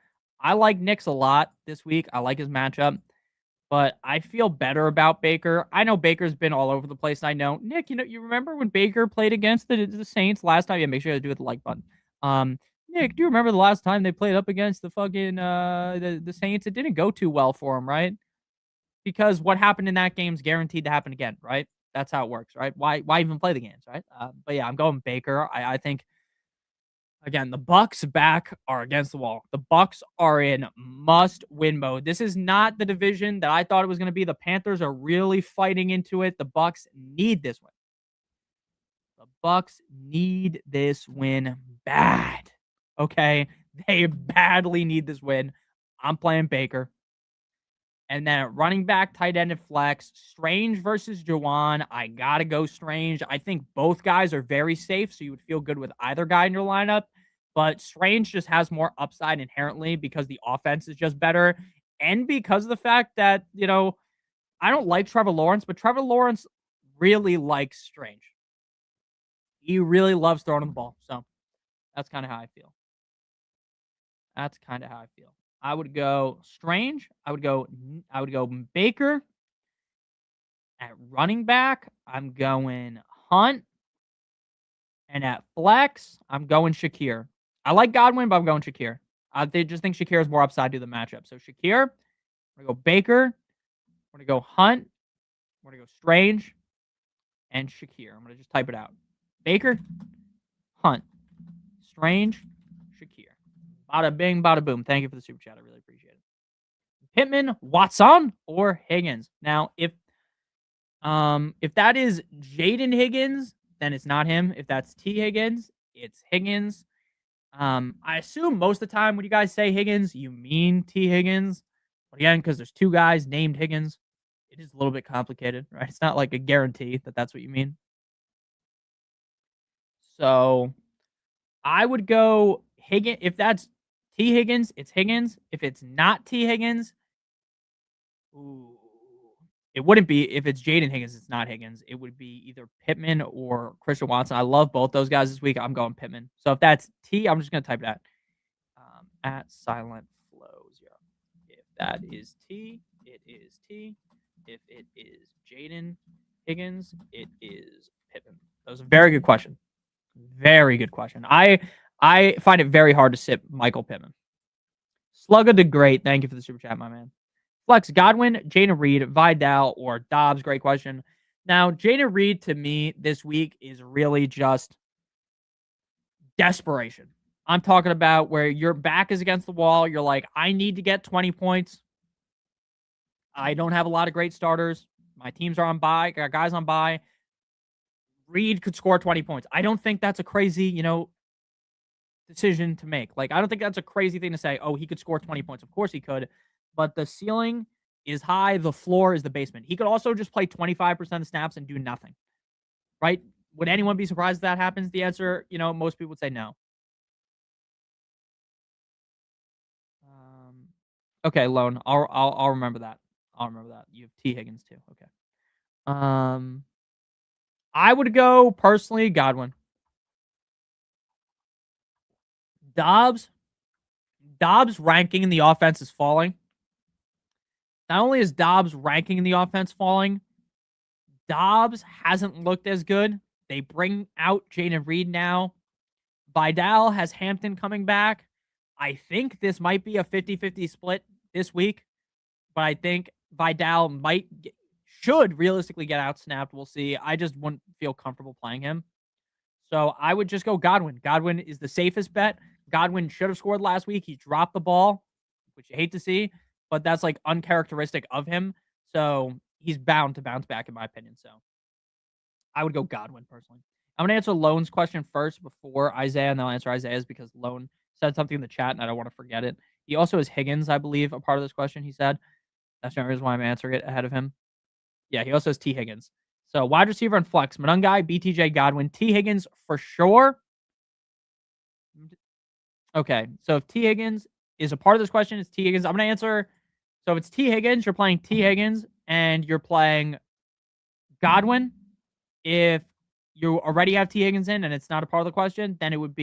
I like Knicks a lot this week. I like his matchup, but I feel better about Baker. I know Baker's been all over the place. I know, Nick, you remember when Baker played against the Saints last time? Yeah, make sure to do it the like button. Nick, do you remember the last time they played up against the fucking the Saints? It didn't go too well for him, right? Because what happened in that game is guaranteed to happen again, right? That's how it works, right? Why even play the games, right? But yeah, I'm going Baker. I think again, the Bucks back are against the wall. The Bucks are in must-win mode. This is not the division that I thought it was going to be. The Panthers are really fighting into it. The Bucks need this win. The Bucks need this win bad. Okay? They badly need this win. I'm playing Baker. And then at running back, tight end, and flex, Strange versus Jawan. I got to go Strange. I think both guys are very safe, so you would feel good with either guy in your lineup. But Strange just has more upside inherently because the offense is just better. And because of the fact that, I don't like Trevor Lawrence, but Trevor Lawrence really likes Strange. He really loves throwing the ball. So that's kind of how I feel. I would go Strange. I would go Baker. At running back, I'm going Hunt. And at flex, I'm going Shakir. I like Godwin, but I'm going Shakir. They just think Shakir is more upside to the matchup. So Shakir, we're going to go Baker. We're going to go Hunt. We're going to go Strange. And Shakir. I'm going to just type it out. Baker, Hunt, Strange, Shakir. Bada bing, bada boom. Thank you for the super chat. I really appreciate it. Pittman, Watson, or Higgins. Now, if that is Jaden Higgins, then it's not him. If that's T Higgins, it's Higgins. I assume most of the time when you guys say Higgins, you mean T Higgins. But again, because there's two guys named Higgins, it is a little bit complicated, right? It's not like a guarantee that that's what you mean. So I would go Higgins. If that's T Higgins, it's Higgins. If it's not T Higgins, ooh. It wouldn't be if it's Jaden Higgins. It's not Higgins. It would be either Pittman or Christian Watson. I love both those guys this week. I'm going Pittman. So if that's T, I'm just gonna type that at Silent Flows. Yeah. If that is T, it is T. If it is Jaden Higgins, it is Pittman. That was a very good question. Very good question. I find it very hard to sit Michael Pittman. Slugga did great. Thank you for the super chat, my man. Flex Godwin, Jaden Reed, Vidal, or Dobbs. Great question. Now, Jaden Reed to me this week is really just desperation. I'm talking about where your back is against the wall. You're like, I need to get 20 points. I don't have a lot of great starters. My teams are on bye. Got guys on bye. Reed could score 20 points. I don't think that's a crazy, decision to make. Like, I don't think that's a crazy thing to say, oh, he could score 20 points. Of course he could. But the ceiling is high. The floor is the basement. He could also just play 25% of snaps and do nothing. Right? Would anyone be surprised if that happens? The answer, most people would say no. Okay, Lone. I'll remember that. I'll remember that. You have T Higgins too. Okay. I would go personally Godwin. Dobbs ranking in the offense is falling. Not only is Dobbs ranking in the offense falling, Dobbs hasn't looked as good. They bring out Jaden Reed now. Vidal has Hampton coming back. I think this might be a 50-50 split this week, but I think Vidal should realistically get out snapped. We'll see. I just wouldn't feel comfortable playing him. So I would just go Godwin. Godwin is the safest bet. Godwin should have scored last week. He dropped the ball, which you hate to see, but that's like uncharacteristic of him. So he's bound to bounce back, in my opinion. So I would go Godwin personally. I'm going to answer Lone's question first before Isaiah, and then I'll answer Isaiah's because Lone said something in the chat and I don't want to forget it. He also has Higgins, I believe, a part of this question, he said. That's the reason why I'm answering it ahead of him. Yeah, he also has T. Higgins. So wide receiver and flex, Monungai, BTJ, Godwin, T. Higgins for sure. Okay, so if T. Higgins is a part of this question, it's T. Higgins. I'm going to answer. So if it's T. Higgins, you're playing T. Higgins, and you're playing Godwin. If you already have T. Higgins in and it's not a part of the question, then it would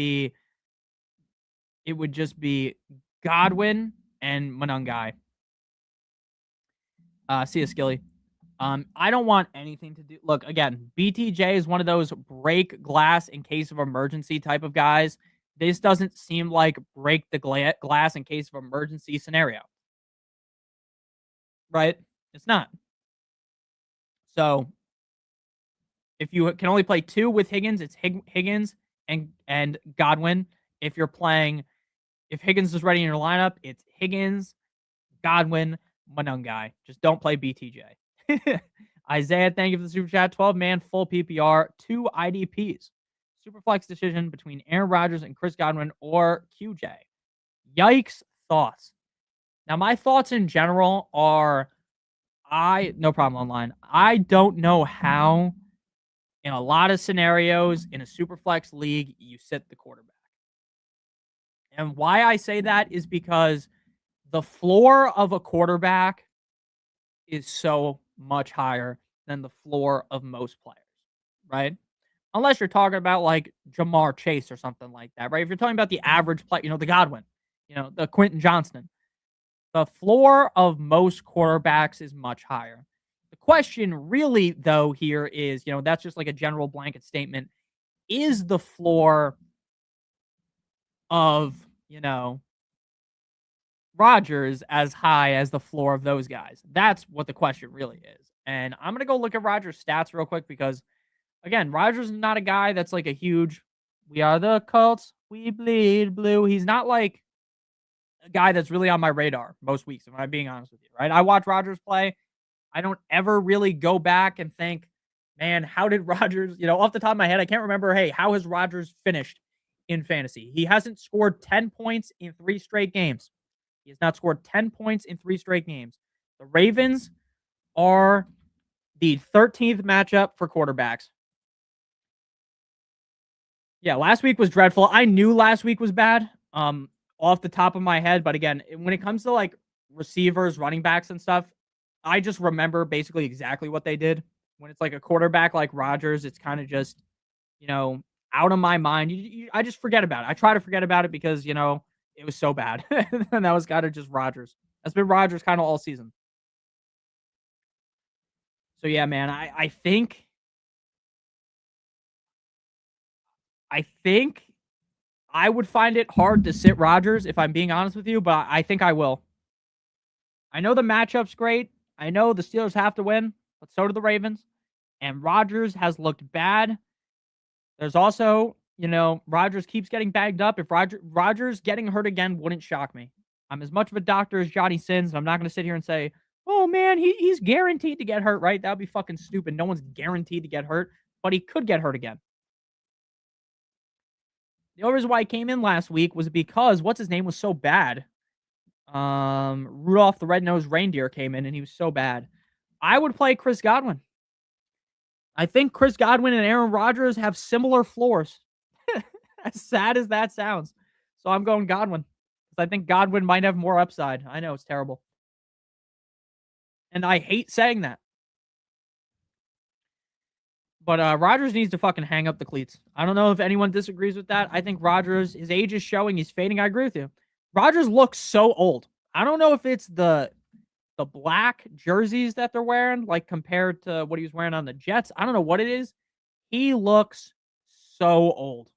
just be Godwin, and Monangai. See you, Skilly. I don't want anything to do. Look, again, BTJ is one of those break glass in case of emergency type of guys. This doesn't seem like break the glass in case of emergency scenario, right? It's not. So if you can only play two with Higgins, it's Higgins and Godwin. If you're playing, if Higgins is ready in your lineup, it's Higgins, Godwin, Monangai. Just don't play BTJ. Isaiah, thank you for the super chat. 12-man full PPR, 2 IDPs. Superflex decision between Aaron Rodgers and Chris Godwin or QJ. Yikes, thoughts. Now, my thoughts in general are no problem online. I don't know how, in a lot of scenarios, in a Superflex league, you sit the quarterback. And why I say that is because the floor of a quarterback is so much higher than the floor of most players, right? Unless you're talking about like Jamar Chase or something like that, right? If you're talking about the average play, the Godwin, the Quentin Johnston, the floor of most quarterbacks is much higher. The question really, though, here is, that's just like a general blanket statement. Is the floor of, Rodgers as high as the floor of those guys? That's what the question really is. And I'm going to go look at Rodgers' stats real quick because, again, Rodgers is not a guy that's like a huge, we are the Colts, we bleed blue. He's not like a guy that's really on my radar most weeks, if I'm being honest with you, right? I watch Rodgers play. I don't ever really go back and think, man, how did Rodgers, off the top of my head, I can't remember, hey, how has Rodgers finished in fantasy? He hasn't scored 10 points in 3 straight games. He has not scored 10 points in 3 straight games. The Ravens are the 13th matchup for quarterbacks. Yeah, last week was dreadful. I knew last week was bad off the top of my head. But again, when it comes to like receivers, running backs and stuff, I just remember basically exactly what they did. When it's like a quarterback like Rodgers, it's kind of just, out of my mind. I just forget about it. I try to forget about it because, it was so bad. And that was kind of just Rodgers. That's been Rodgers kind of all season. So yeah, man, I think I would find it hard to sit Rodgers if I'm being honest with you, but I think I will. I know the matchup's great. I know the Steelers have to win, but so do the Ravens. And Rodgers has looked bad. There's also, Rodgers keeps getting bagged up. If Rodgers getting hurt again wouldn't shock me. I'm as much of a doctor as Johnny Sins, and I'm not going to sit here and say, oh, man, he's guaranteed to get hurt, right? That would be fucking stupid. No one's guaranteed to get hurt, but he could get hurt again. The only reason why he came in last week was because what's his name was so bad. Rudolph the Red-Nosed Reindeer came in and he was so bad. I would play Chris Godwin. I think Chris Godwin and Aaron Rodgers have similar floors. As sad as that sounds. So I'm going Godwin. Because I think Godwin might have more upside. I know it's terrible. And I hate saying that. But Rodgers needs to fucking hang up the cleats. I don't know if anyone disagrees with that. I think Rodgers, his age is showing. He's fading. I agree with you. Rodgers looks so old. I don't know if it's the black jerseys that they're wearing, like compared to what he was wearing on the Jets. I don't know what it is. He looks so old.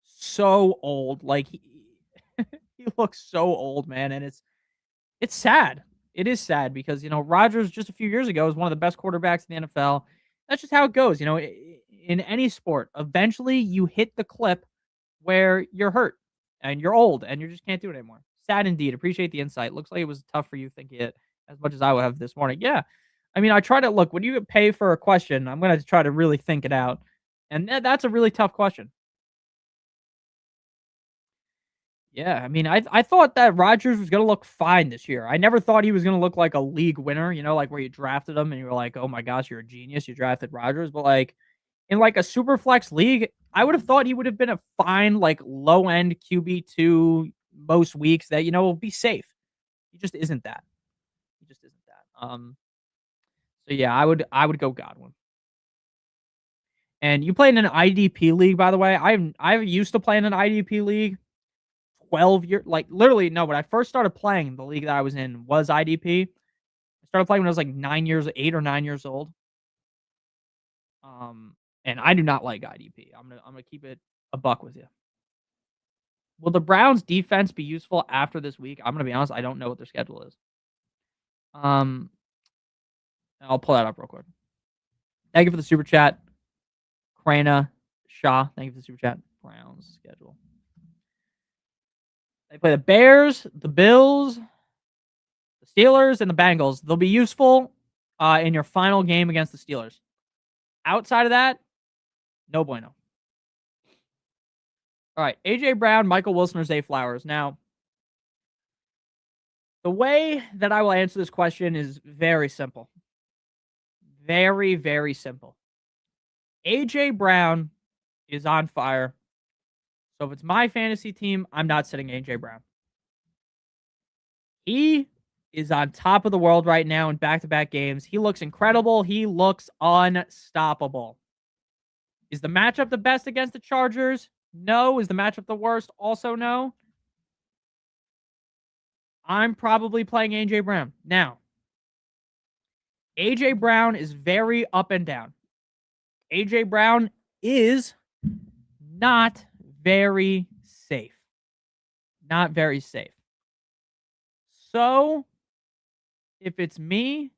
So old. Like he looks so old, man. And it's sad. It is sad because, Rodgers just a few years ago was one of the best quarterbacks in the NFL. That's just how it goes. In any sport, eventually you hit the clip where you're hurt and you're old and you just can't do it anymore. Sad indeed. Appreciate the insight. Looks like it was tough for you thinking it as much as I would have this morning. Yeah. I mean, I try to look when you pay for a question, I'm going to try to really think it out. And that's a really tough question. Yeah, I mean, I thought that Rodgers was gonna look fine this year. I never thought he was gonna look like a league winner, like where you drafted him and you were like, oh my gosh, you're a genius, you drafted Rodgers. But like in like a super flex league, I would have thought he would have been a fine, like low end QB2 most weeks that, will be safe. He just isn't that. He just isn't that. So yeah, I would go Godwin. And you play in an IDP league, by the way. I used to play in an IDP league 12 years, like literally, no, when I first started playing, the league that I was in was IDP. I started playing when I was like 8 or 9 years old. And I do not like IDP. I'm gonna keep it a buck with you. Will the Browns defense be useful after this week? I'm gonna be honest, I don't know what their schedule is. I'll pull that up real quick. Thank you for the super chat. Krana Shaw, thank you for the super chat. Browns schedule. They play the Bears, the Bills, the Steelers, and the Bengals. They'll be useful in your final game against the Steelers. Outside of that, no bueno. All right, AJ Brown, Michael Wilson, or Zay Flowers. Now, the way that I will answer this question is very simple. Very, very simple. AJ Brown is on fire. So if it's my fantasy team, I'm not sitting AJ Brown. He is on top of the world right now in back-to-back games. He looks incredible. He looks unstoppable. Is the matchup the best against the Chargers? No. Is the matchup the worst? Also no. I'm probably playing AJ Brown. Now, AJ Brown is very up and down. AJ Brown is not very safe. Not very safe. So, if it's me,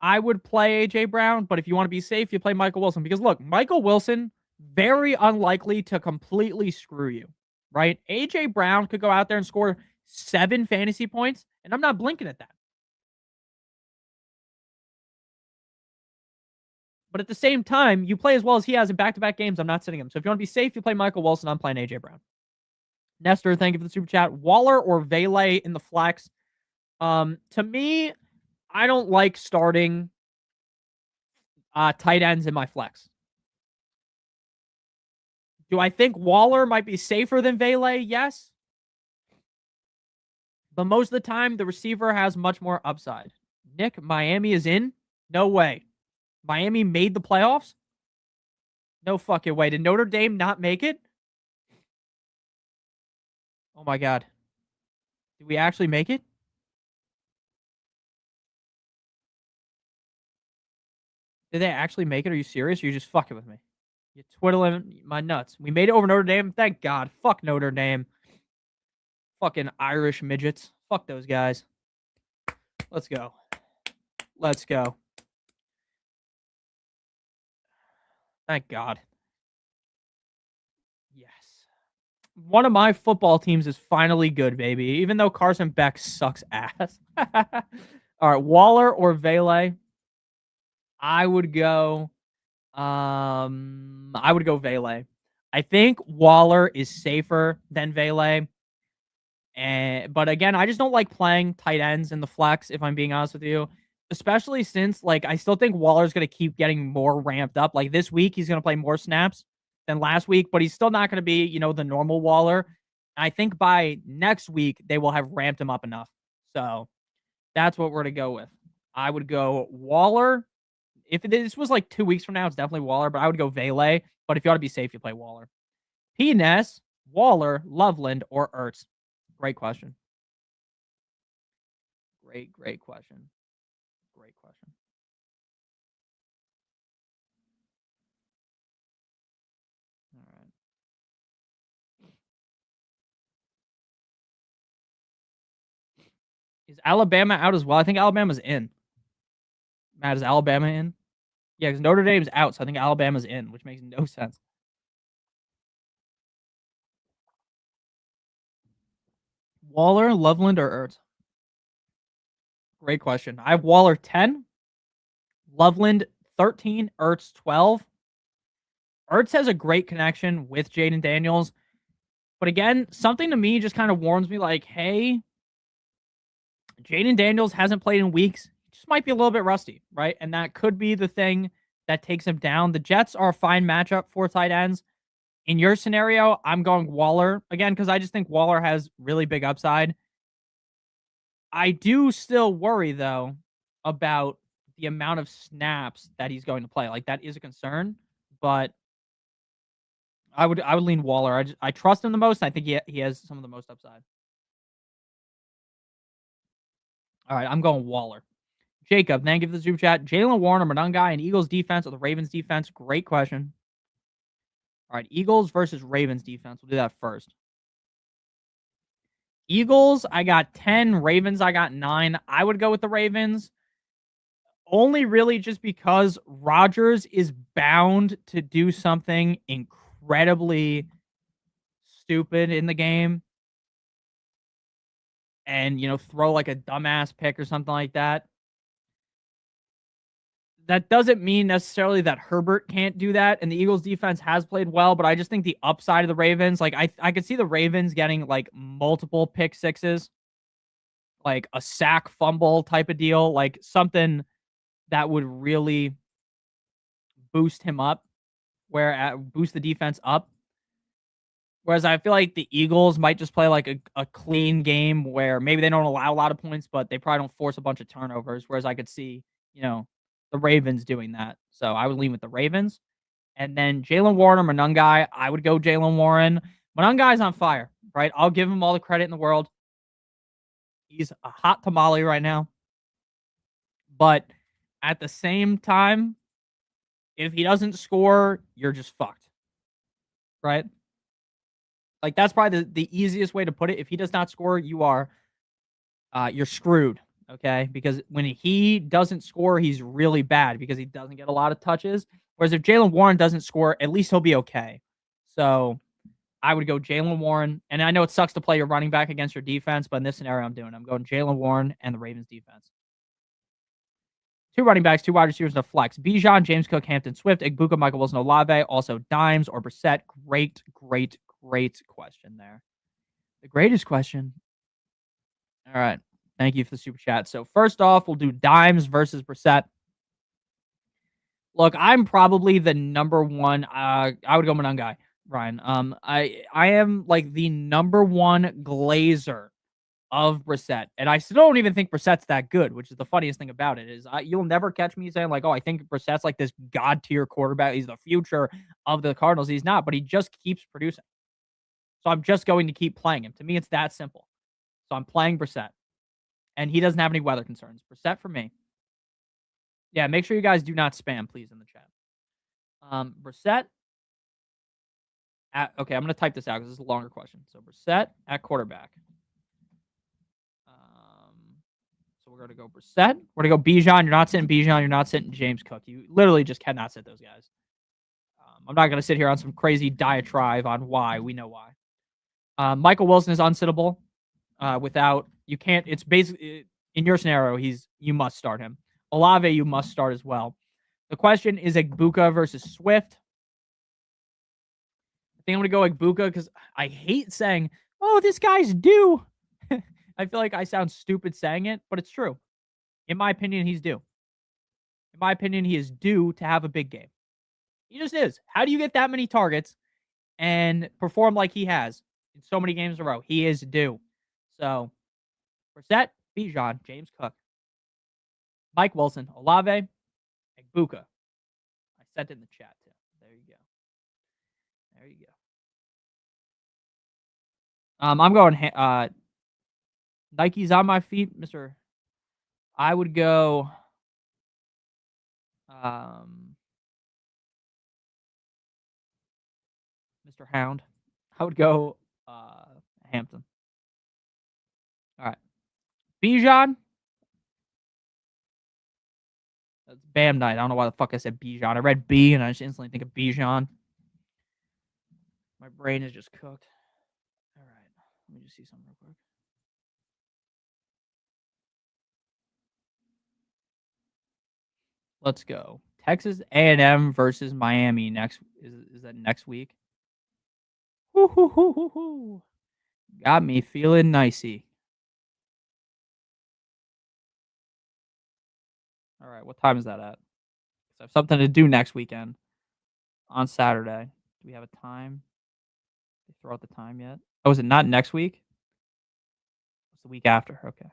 I would play AJ Brown, but if you want to be safe, you play Michael Wilson. Because look, Michael Wilson, very unlikely to completely screw you, right? AJ Brown could go out there and score 7 fantasy points, and I'm not blinking at that. But at the same time, you play as well as he has in back-to-back games, I'm not sitting him. So if you want to be safe, you play Michael Wilson. I'm playing AJ Brown. Nestor, thank you for the super chat. Waller or Vele in the flex? To me, I don't like starting tight ends in my flex. Do I think Waller might be safer than Vele? Yes. But most of the time, the receiver has much more upside. Nick, Miami is in? No way. Miami made the playoffs? No fucking way. Did Notre Dame not make it? Oh my God. Did we actually make it? Did they actually make it? Are you serious? Or are you just fucking with me? You're twiddling my nuts. We made it over Notre Dame. Thank God. Fuck Notre Dame. Fucking Irish midgets. Fuck those guys. Let's go. Let's go. Thank God. Yes. One of my football teams is finally good, baby. Even though Carson Beck sucks ass. All right, Waller or Vele? I would go Vele. I think Waller is safer than Vele. But again, I just don't like playing tight ends in the flex, if I'm being honest with you. Especially since, like, I still think Waller's going to keep getting more ramped up. Like, this week, he's going to play more snaps than last week, but he's still not going to be, the normal Waller. I think by next week, they will have ramped him up enough. So that's what we're going to go with. I would go Waller. If this was like 2 weeks from now, it's definitely Waller, but I would go Vele. But if you want to be safe, you play Waller. P-Ness, Waller, Loveland, or Ertz? Great question. Great question. Great question. All right. Is Alabama out as well? I think Alabama's in. Matt, is Alabama in? Yeah, because Notre Dame's out, so I think Alabama's in, which makes no sense. Waller, Loveland, or Ertz? Great question. I have Waller 10, Loveland 13, Ertz 12. Ertz has a great connection with Jaden Daniels. But again, something to me just kind of warns me like, hey, Jaden Daniels hasn't played in weeks. He just might be a little bit rusty, right? And that could be the thing that takes him down. The Jets are a fine matchup for tight ends. In your scenario, I'm going Waller again because I just think Waller has really big upside. I do still worry, though, about the amount of snaps that he's going to play. Like, that is a concern. But I would lean Waller. I trust him the most. I think he has some of the most upside. All right, I'm going Waller. Jacob, thank you for the super chat. Jalen Warren or Monungai and Eagles defense or the Ravens defense? Great question. All right, Eagles versus Ravens defense. We'll do that first. Eagles, I got 10. Ravens, I got 9. I would go with the Ravens. Only really just because Rodgers is bound to do something incredibly stupid in the game and, throw like a dumbass pick or something like that. That doesn't mean necessarily that Herbert can't do that, and the Eagles defense has played well, but I just think the upside of the Ravens, like I could see the Ravens getting like multiple pick sixes, like a sack fumble type of deal, like something that would really boost him up, boost the defense up. Whereas I feel like the Eagles might just play like a clean game where maybe they don't allow a lot of points, but they probably don't force a bunch of turnovers. Whereas I could see, the Ravens doing that. So I would lean with the Ravens. And then Jalen Warren or Monungai, I would go Jalen Warren. Monungai's on fire, right? I'll give him all the credit in the world. He's a hot tamale right now. But at the same time, if he doesn't score, you're just fucked. Right? Like that's probably the easiest way to put it. If he does not score, you're screwed. Okay, because when he doesn't score, he's really bad because he doesn't get a lot of touches. Whereas if Jalen Warren doesn't score, at least he'll be okay. So I would go Jalen Warren, and I know it sucks to play your running back against your defense, but in this scenario, I'm going Jalen Warren and the Ravens defense. 2 running backs, 2 wide receivers, and a flex. Bijan, James Cook, Hampton Swift, Igbuka, Michael Wilson, Olave, also Dimes or Brissett. Great question there. The greatest question. All right. Thank you for the super chat. So first off, we'll do Dimes versus Brissett. Look, I'm probably the number one. I would go Monungai, Ryan. I am like the number one glazer of Brissett, and I still don't even think Brissett's that good. Which is the funniest thing about it is you'll never catch me saying like, oh, I think Brissett's like this god tier quarterback. He's the future of the Cardinals. He's not, but he just keeps producing. So I'm just going to keep playing him. To me, it's that simple. So I'm playing Brissett, and he doesn't have any weather concerns. Brissett for me. Yeah, make sure you guys do not spam, please, in the chat. Brissett. Okay, I'm going to type this out because this is a longer question. So Brissett at quarterback. So we're going to go Brissett. We're going to go Bijan. You're not sitting Bijan. You're not sitting James Cook. You literally just cannot sit those guys. I'm not going to sit here on some crazy diatribe on why. We know why. Michael Wilson is unsittable. You can't. It's basically in your scenario. You must start him. Olave, you must start as well. The question is Igbuka versus Swift. I think I'm going to go Igbuka because I hate saying, oh, this guy's due. I feel like I sound stupid saying it, but it's true. In my opinion, he's due. In my opinion, he is due to have a big game. He just is. How do you get that many targets and perform like he has in so many games in a row? He is due. So, Brissett, Bijan, James Cook, Mike Wilson, Olave, Igbuka. I sent it in the chat too. There you go. There you go. I'm going Nike's on my feet, Mr. I would go Mr. Hound. I would go Hampton. All right. Bijan. That's Bam night. I don't know why the fuck I said Bijan. I read B and I just instantly think of Bijan. My brain is just cooked. All right. Let me just see something real quick. Let's go. Texas A&M versus Miami next. Is that next week? Woo-hoo-hoo-hoo-hoo. Got me feeling nicey. All right. What time is that at? I have something to do next weekend on Saturday. Do we have a time? Did they throw out the time yet? Oh, is it not next week? It's the week after. Okay.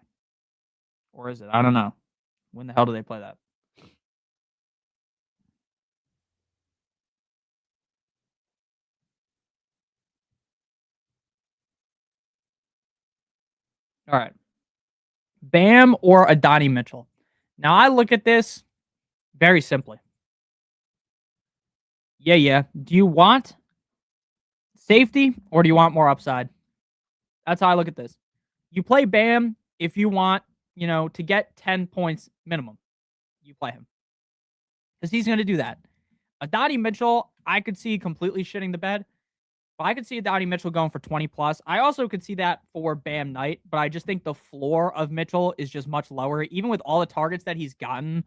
Or is it? I don't know. When the hell do they play that? All right. Bam or Adonai Mitchell. Now I look at this very simply. Yeah. Do you want safety or do you want more upside? That's how I look at this. You play Bam if you want, to get 10 points minimum. You play him because he's going to do that. Adonai Mitchell, I could see completely shitting the bed. But I could see Adonai Mitchell going for 20 plus. I also could see that for Bam Knight, but I just think the floor of Mitchell is just much lower. Even with all the targets that he's gotten,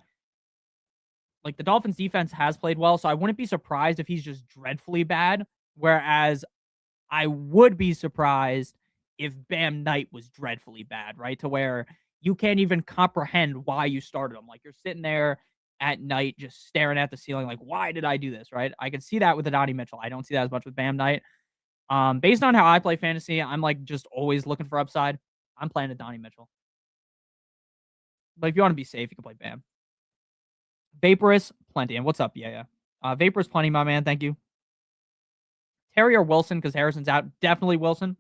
like the Dolphins defense has played well, so I wouldn't be surprised if he's just dreadfully bad. Whereas I would be surprised if Bam Knight was dreadfully bad, right? To where you can't even comprehend why you started him. Like you're sitting there at night just staring at the ceiling, like, why did I do this? Right. I could see that with Adonai Mitchell. I don't see that as much with Bam Knight. Based on how I play fantasy, I'm like just always looking for upside. I'm playing Adonai Mitchell. But if you want to be safe, you can play Bam. Vaporous, plenty. And what's up? Yeah. Vaporous, plenty, my man. Thank you. Terry or Wilson, because Harrison's out. Definitely Wilson.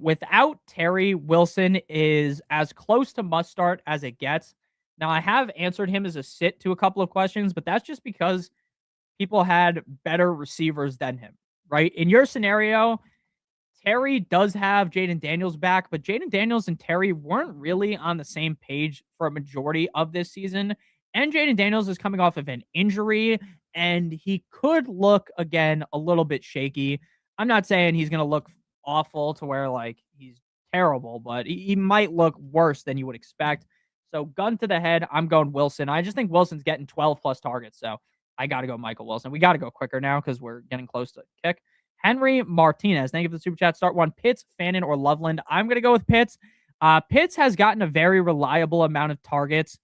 Without Terry, Wilson is as close to must start as it gets. Now, I have answered him as a sit to a couple of questions, but that's just because people had better receivers than him, right? In your scenario, Terry does have Jaden Daniels back, but Jaden Daniels and Terry weren't really on the same page for a majority of this season. And Jaden Daniels is coming off of an injury, and he could look again a little bit shaky. I'm not saying he's going to look awful to where like he's terrible, but he might look worse than you would expect. So, gun to the head, I'm going Wilson. I just think Wilson's getting 12 plus targets. So, I got to go Michael Wilson. We got to go quicker now because we're getting close to kick. Henry Martinez, thank you for the super chat. Start one. Pitts, Fannin, or Loveland. I'm going to go with Pitts. Pitts has gotten a very reliable amount of targets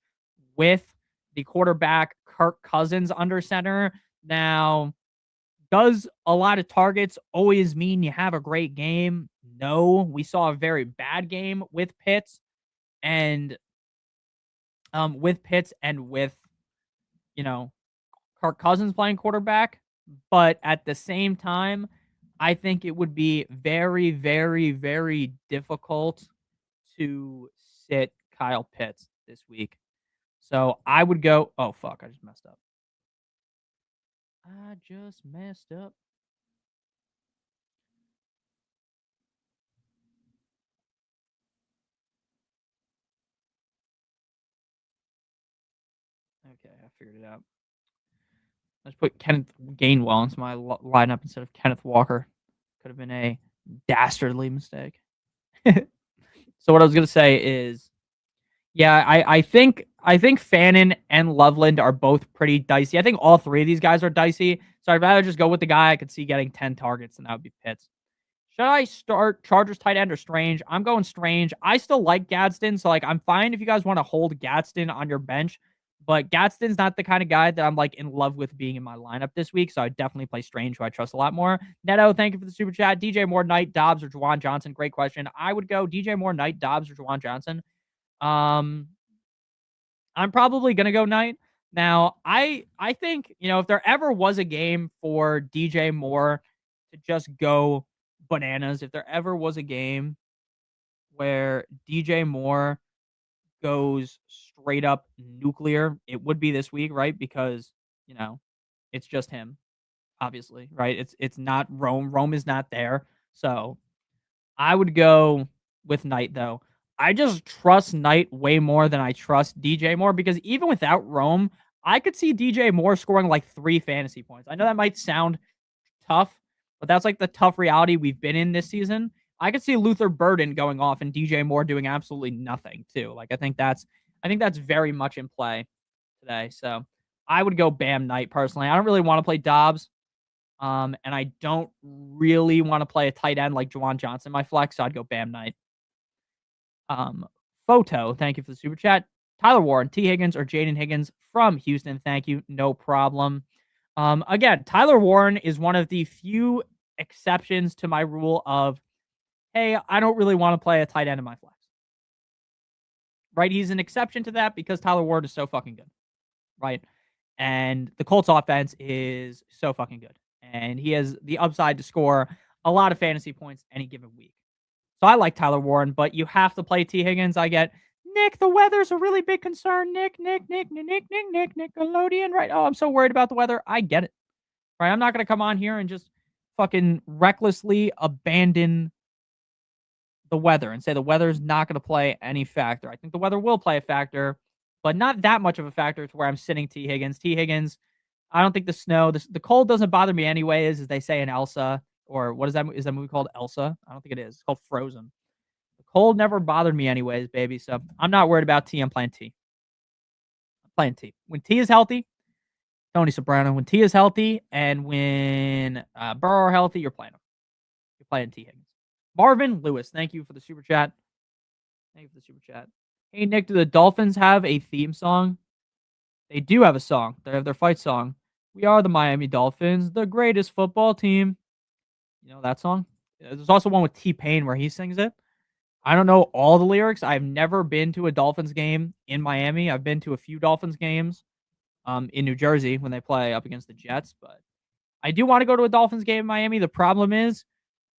with the quarterback Kirk Cousins under center. Now, does a lot of targets always mean you have a great game? No. We saw a very bad game with Pitts and with you know Kirk Cousins playing quarterback. But at the same time, I think it would be very, very, very difficult to sit Kyle Pitts this week. So I would go. Oh, fuck. I just messed up. Okay, I figured it out. Let's put Kenneth Gainwell into my lineup instead of Kenneth Walker. Could have been a dastardly mistake. So what I was gonna say is, yeah, I think Fannin and Loveland are both pretty dicey. I think all three of these guys are dicey. So I'd rather just go with the guy I could see getting 10 targets, and that would be Pitts. Should I start Chargers tight end or Strange? I'm going Strange. I still like Gadsden, so like I'm fine if you guys want to hold Gadsden on your bench. But Gadsden's not the kind of guy that I'm like in love with being in my lineup this week. So I definitely play Strange, who I trust a lot more. Neto, thank you for the super chat. DJ Moore, Knight, Dobbs, or Juwan Johnson. Great question. I would go DJ Moore, Knight, Dobbs, or Juwan Johnson. I'm probably gonna go Knight. Now, I think, if there ever was a game for DJ Moore to just go bananas, if there ever was a game where DJ Moore goes straight up nuclear, it would be this week, right? Because, it's just him, obviously, right? It's not Rome. Rome is not there. So I would go with Knight though. I just trust Knight way more than I trust DJ Moore because even without Rome, I could see DJ Moore scoring like 3 fantasy points. I know that might sound tough, but that's like the tough reality we've been in this season. I could see Luther Burden going off and DJ Moore doing absolutely nothing too. Like I think that's very much in play today. So I would go Bam Knight personally. I don't really want to play Dobbs. And I don't really want to play a tight end like Juwan Johnson, my flex, so I'd go Bam Knight. Photo, thank you for the super chat. Tyler Warren, T. Higgins, or Jaden Higgins from Houston, thank you, no problem. Again, Tyler Warren is one of the few exceptions to my rule of, hey, I don't really want to play a tight end in my flex. Right? He's an exception to that because Tyler Warren is so fucking good. Right? And the Colts offense is so fucking good. And he has the upside to score a lot of fantasy points any given week. So I like Tyler Warren, but you have to play T. Higgins. I get Nick. The weather's a really big concern. Nick, Nickelodeon. Right? Oh, I'm so worried about the weather. I get it. Right? I'm not gonna come on here and just fucking recklessly abandon the weather and say the weather's not gonna play any factor. I think the weather will play a factor, but not that much of a factor to where I'm sitting T. Higgins. T. Higgins. I don't think the snow, the cold doesn't bother me anyways, as they say in Elsa, or what is that? Is that movie called Elsa? I don't think it is. It's called Frozen. The cold never bothered me anyways, baby. So I'm not worried about T. I'm playing T. I'm playing T. When T is healthy, Tony Soprano. When T is healthy and when Burrow are healthy, you're playing them. You're playing T. Higgins. Marvin Lewis, thank you for the super chat. Thank you for the super chat. Hey, Nick, do the Dolphins have a theme song? They do have a song. They have their fight song. We are the Miami Dolphins, the greatest football team. You know that song? There's also one with T-Pain where he sings it. I don't know all the lyrics. I've never been to a Dolphins game in Miami. I've been to a few Dolphins games in New Jersey when they play up against the Jets, but I do want to go to a Dolphins game in Miami. The problem is,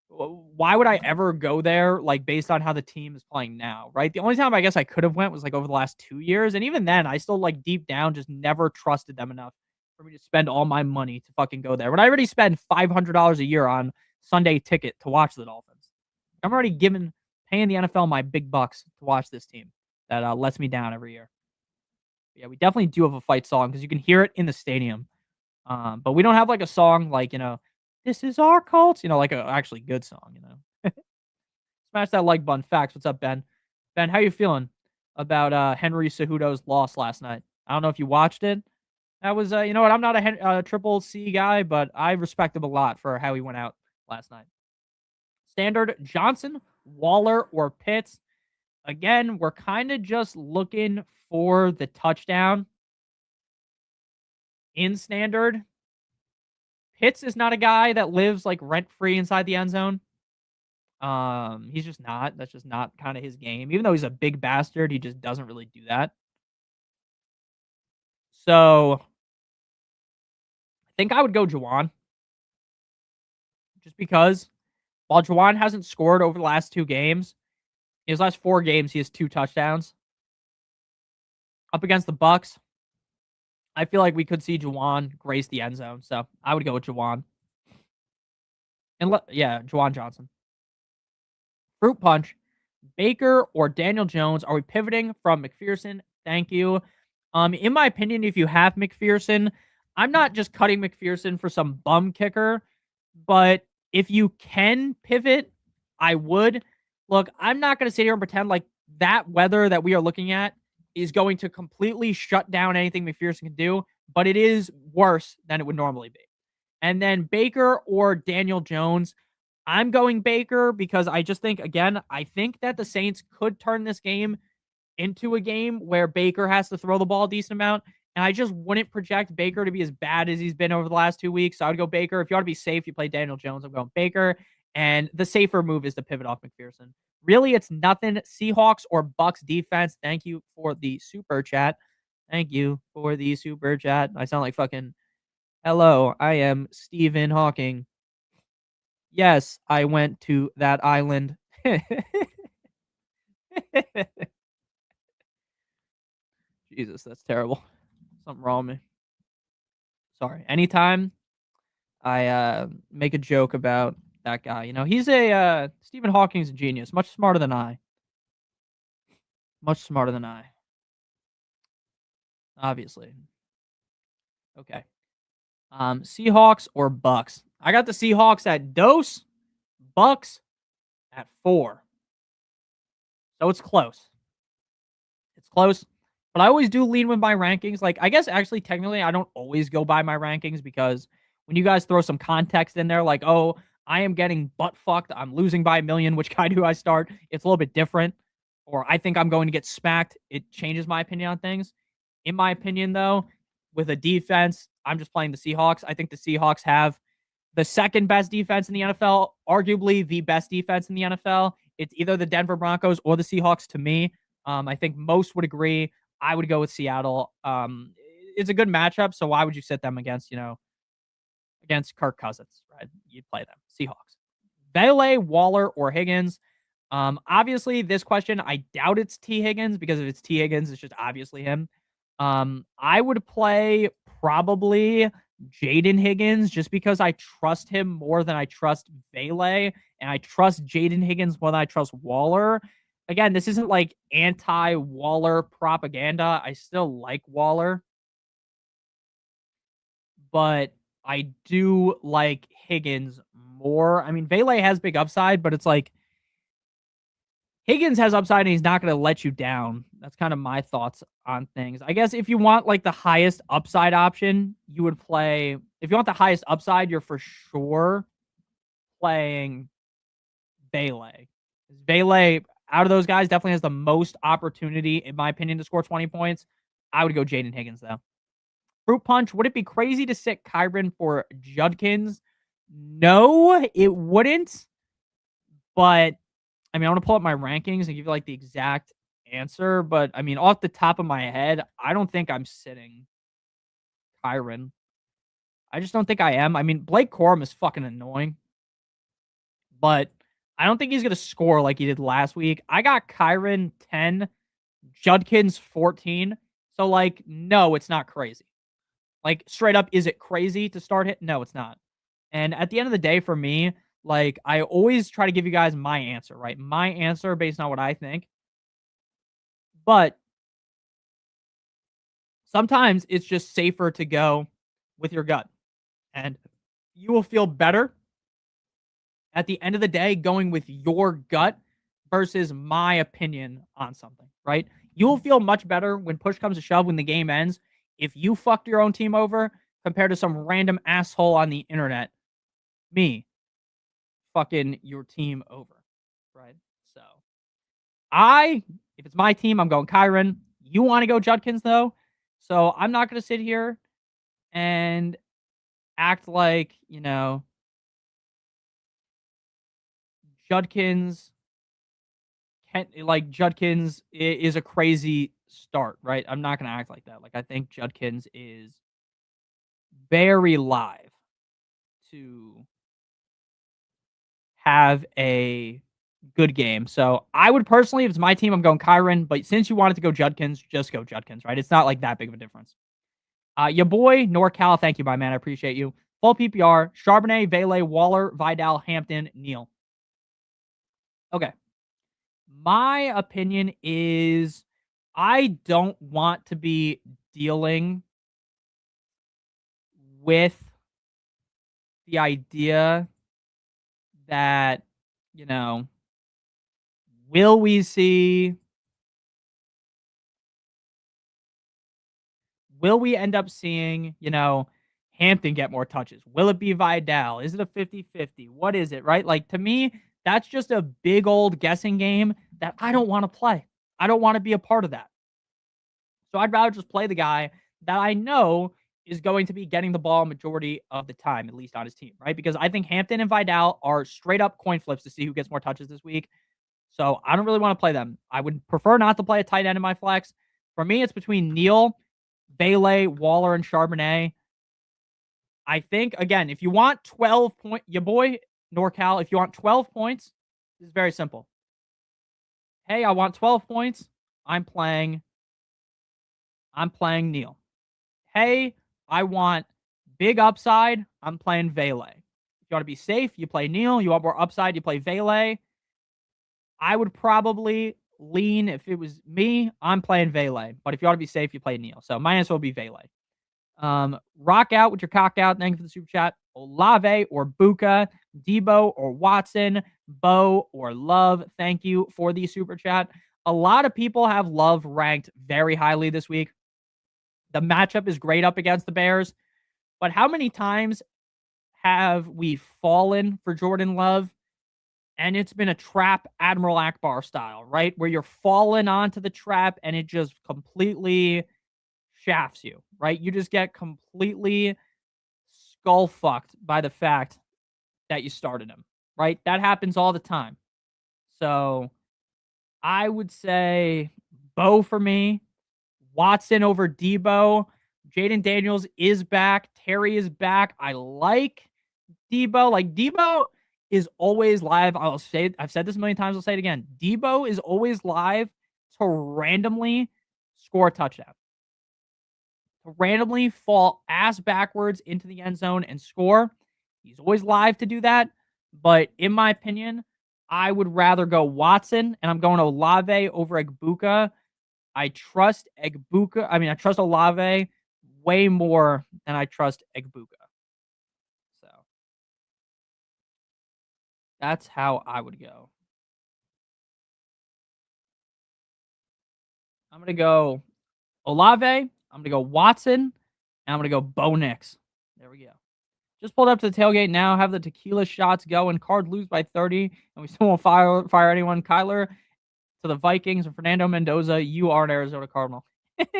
why would I ever go there like based on how the team is playing now, right? The only time I guess I could have went was like over the last 2 years, and even then I still like deep down just never trusted them enough for me to spend all my money to fucking go there. When I already spend $500 a year on Sunday ticket to watch the Dolphins. I'm already paying the NFL my big bucks to watch this team that lets me down every year. But yeah, we definitely do have a fight song because you can hear it in the stadium. But we don't have like a song like, this is our cult, like a actually good song. Smash that like button. Facts. What's up, Ben? Ben, how you feeling about Henry Cejudo's loss last night? I don't know if you watched it. That was, you know what? I'm not a triple C guy, but I respect him a lot for how he went out last night. Standard Johnson, Waller, or Pitts. Again, we're kind of just looking for the touchdown in standard. Pitts is not a guy that lives like rent free inside the end zone. He's just not. That's just not kind of his game. Even though he's a big bastard, he just doesn't really do that. So I think I would go Juwan. Just because while Juwan hasn't scored over the last 2 games, in his last 4 games, he has 2 touchdowns. Up against the Bucks, I feel like we could see Juwan grace the end zone. So I would go with Juwan. And yeah, Juwan Johnson. Fruit Punch. Baker or Daniel Jones? Are we pivoting from McPherson? Thank you. In my opinion, if you have McPherson, I'm not just cutting McPherson for some bum kicker, but if you can pivot, I would. Look, I'm not going to sit here and pretend like that weather that we are looking at is going to completely shut down anything McPherson can do, but it is worse than it would normally be. And then Baker or Daniel Jones, I'm going Baker because I just think, again, I think that the Saints could turn this game into a game where Baker has to throw the ball a decent amount. And I just wouldn't project Baker to be as bad as he's been over the last 2 weeks. So I would go Baker. If you want to be safe, you play Daniel Jones. I'm going Baker. And the safer move is to pivot off McPherson. Really, it's nothing. Seahawks or Bucks defense. Thank you for the super chat. Thank you for the super chat. I sound like fucking, hello, I am Stephen Hawking. Yes, I went to that island. Jesus, that's terrible. Something wrong with me. Sorry. Anytime I make a joke about that guy, he's a Stephen Hawking's a genius, much smarter than I. Much smarter than I. Obviously. Okay. Seahawks or Bucks? I got the Seahawks at dose, Bucks at 4. So it's close. It's close. But I always do lean with my rankings. Like, I guess actually, technically, I don't always go by my rankings because when you guys throw some context in there, like, oh, I am getting butt fucked, I'm losing by a million, which guy do I start? It's a little bit different. Or I think I'm going to get smacked. It changes my opinion on things. In my opinion, though, with a defense, I'm just playing the Seahawks. I think the Seahawks have the second best defense in the NFL, arguably the best defense in the NFL. It's either the Denver Broncos or the Seahawks to me. I think most would agree. I would go with Seattle. It's a good matchup, so why would you sit them against, against Kirk Cousins, right? You'd play them. Seahawks. Bailey, Waller, or Higgins. Obviously, this question, I doubt it's T. Higgins because if it's T. Higgins, it's just obviously him. I would play probably Jaden Higgins just because I trust him more than I trust Vele, and I trust Jaden Higgins more than I trust Waller. Again, this isn't like anti-Waller propaganda. I still like Waller, but I do like Higgins more. I mean, Vele has big upside, but it's like Higgins has upside and he's not going to let you down. That's kind of my thoughts on things. I guess if you want like the highest upside option, you would play. If you want the highest upside, you're for sure playing Vele. Vele, out of those guys, definitely has the most opportunity, in my opinion, to score 20 points. I would go Jaden Higgins, though. Fruit Punch, would it be crazy to sit Kyron for Judkins? No, it wouldn't. But I mean, I want to pull up my rankings and give you like the exact answer. But I mean, off the top of my head, I don't think I'm sitting Kyron. I just don't think I am. I mean, Blake Corum is fucking annoying, but I don't think he's going to score like he did last week. I got Kyron 10, Judkins 14. So, like, no, it's not crazy. Like, straight up, is it crazy to start hit? No, it's not. And at the end of the day, for me, like, I always try to give you guys my answer, right? My answer based on what I think. But sometimes it's just safer to go with your gut. And you will feel better at the end of the day going with your gut versus my opinion on something, right? You will feel much better when push comes to shove when the game ends if you fucked your own team over compared to some random asshole on the internet, me, fucking your team over, right? So if it's my team, I'm going Kyron. You want to go Judkins though, so I'm not going to sit here and act like Judkins Judkins is a crazy start, right? I'm not going to act like that. Like I think Judkins is very live to have a good game. So I would personally, if it's my team, I'm going Kyron. But since you wanted to go Judkins, just go Judkins, right? It's not like that big of a difference. Your boy NorCal, thank you, my man. I appreciate you. Full PPR: Charbonnet, Vele, Waller, Vidal, Hampton, Neal. Okay. My opinion is I don't want to be dealing with the idea that, you know, will we see, will we end up seeing, Hampton get more touches? Will it be Vidal? Is it a 50-50? What is it, right? Like to me, that's just a big old guessing game that I don't want to play. I don't want to be a part of that. So I'd rather just play the guy that I know is going to be getting the ball majority of the time, at least on his team, right? Because I think Hampton and Vidal are straight up coin flips to see who gets more touches this week. So I don't really want to play them. I would prefer not to play a tight end in my flex. For me, it's between Neal, Vele, Waller, and Charbonnet. I think, again, if you want 12 points, your boy NorCal, if you want 12 points, it's very simple. Hey, I want 12 points. I'm playing Neal. Hey, I want big upside. I'm playing Vele. If you want to be safe, you play Neal. You want more upside, you play Vele. I would probably lean, if it was me, I'm playing Vele. But if you want to be safe, you play Neal. So my answer will be Vele. Rock out with your cock out. Thank you for the super chat. Olave or Buka, Debo or Watson, Bo or Love. Thank you for the super chat. A lot of people have Love ranked very highly this week. The matchup is great up against the Bears, but how many times have we fallen for Jordan Love? And it's been a trap, Admiral Akbar style, right? Where you're falling onto the trap and it just completely shafts you, right? You just get completely skull fucked by the fact that you started him, right? That happens all the time. So I would say Bo for me, Watson over Debo. Jaden Daniels is back. Terry is back. I like Debo. Like Debo is always live. I've said this a million times. I'll say it again. Debo is always live to randomly score a touchdown, to randomly fall ass backwards into the end zone and score. He's always live to do that. But in my opinion, I would rather go Watson, and I'm going Olave over Egbuka. I trust Olave way more than I trust Egbuka. So that's how I would go. I'm going to go Olave. I'm going to go Watson. And I'm going to go Bo Nix. There we go. Just pulled up to the tailgate now. Have the tequila shots going. Card lose by 30, and we still won't fire anyone. Kyler to the Vikings and Fernando Mendoza. You are an Arizona Cardinal. Good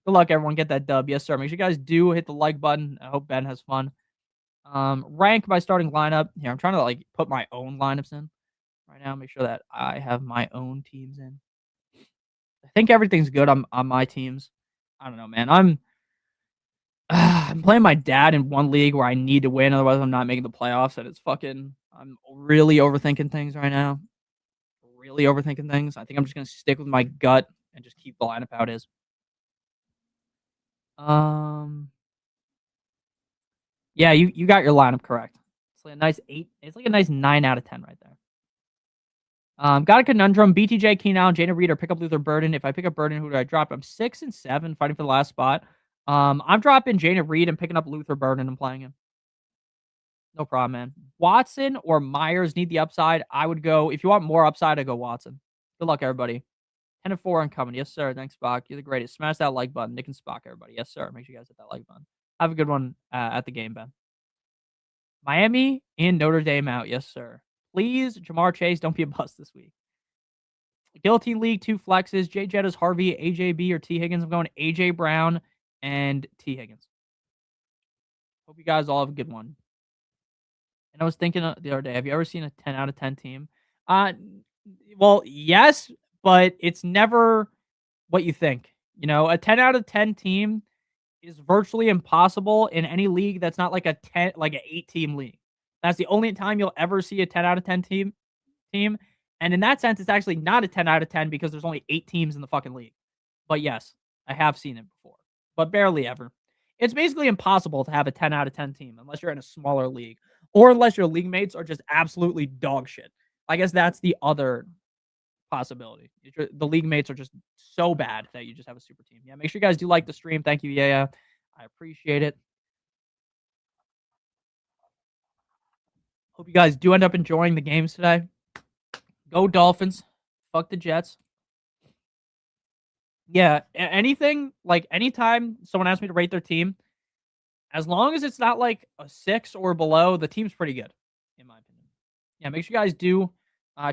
luck, everyone. Get that dub. Yes, sir. Make sure you guys do hit the like button. I hope Ben has fun. Rank my starting lineup. Here, I'm trying to put my own lineups in right now. Make sure that I have my own teams in. I think everything's good on my teams. I don't know, man. I'm playing my dad in one league where I need to win, otherwise I'm not making the playoffs, and I'm really overthinking things right now. Really overthinking things. I think I'm just gonna stick with my gut and just keep the lineup how it is. Yeah, you got your lineup correct. It's like a nice 8. It's like a nice 9 out of 10 right there. Got a conundrum. BTJ, Keenan Allen, Jada Reed, or pick up Luther Burden. If I pick up Burden, who do I drop? I'm 6 and 7, fighting for the last spot. I'm dropping Jada Reed and picking up Luther Burden and playing him. No problem, man. Watson or Myers need the upside. I would go, if you want more upside, I go Watson. Good luck, everybody. 10 and 4 incoming. Yes, sir. Thanks, Spock. You're the greatest. Smash that like button. Nick and Spock, everybody. Yes, sir. Make sure you guys hit that like button. Have a good one at the game, Ben. Miami and Notre Dame out. Yes, sir. Please, Jamar Chase, don't be a bust this week. Guillotine League, 2 flexes. Jay Jettas, Harvey, AJB, or T. Higgins. I'm going AJ Brown and T. Higgins. Hope you guys all have a good one. And I was thinking the other day, have you ever seen a 10 out of 10 team? Well, yes, but it's never what you think. You know, a 10 out of 10 team is virtually impossible in any league that's not like an 8-team league. That's the only time you'll ever see a 10 out of 10 team. And in that sense, it's actually not a 10 out of 10 because there's only 8 teams in the fucking league. But yes, I have seen it before, but barely ever. It's basically impossible to have a 10 out of 10 team unless you're in a smaller league or unless your league mates are just absolutely dog shit. I guess that's the other possibility. The league mates are just so bad that you just have a super team. Yeah, make sure you guys do like the stream. Thank you. Yeah. I appreciate it. Hope you guys do end up enjoying the games today. Go Dolphins. Fuck the Jets. Yeah, anything, anytime someone asks me to rate their team, as long as it's not like a 6 or below, the team's pretty good, in my opinion. Yeah, make sure you guys do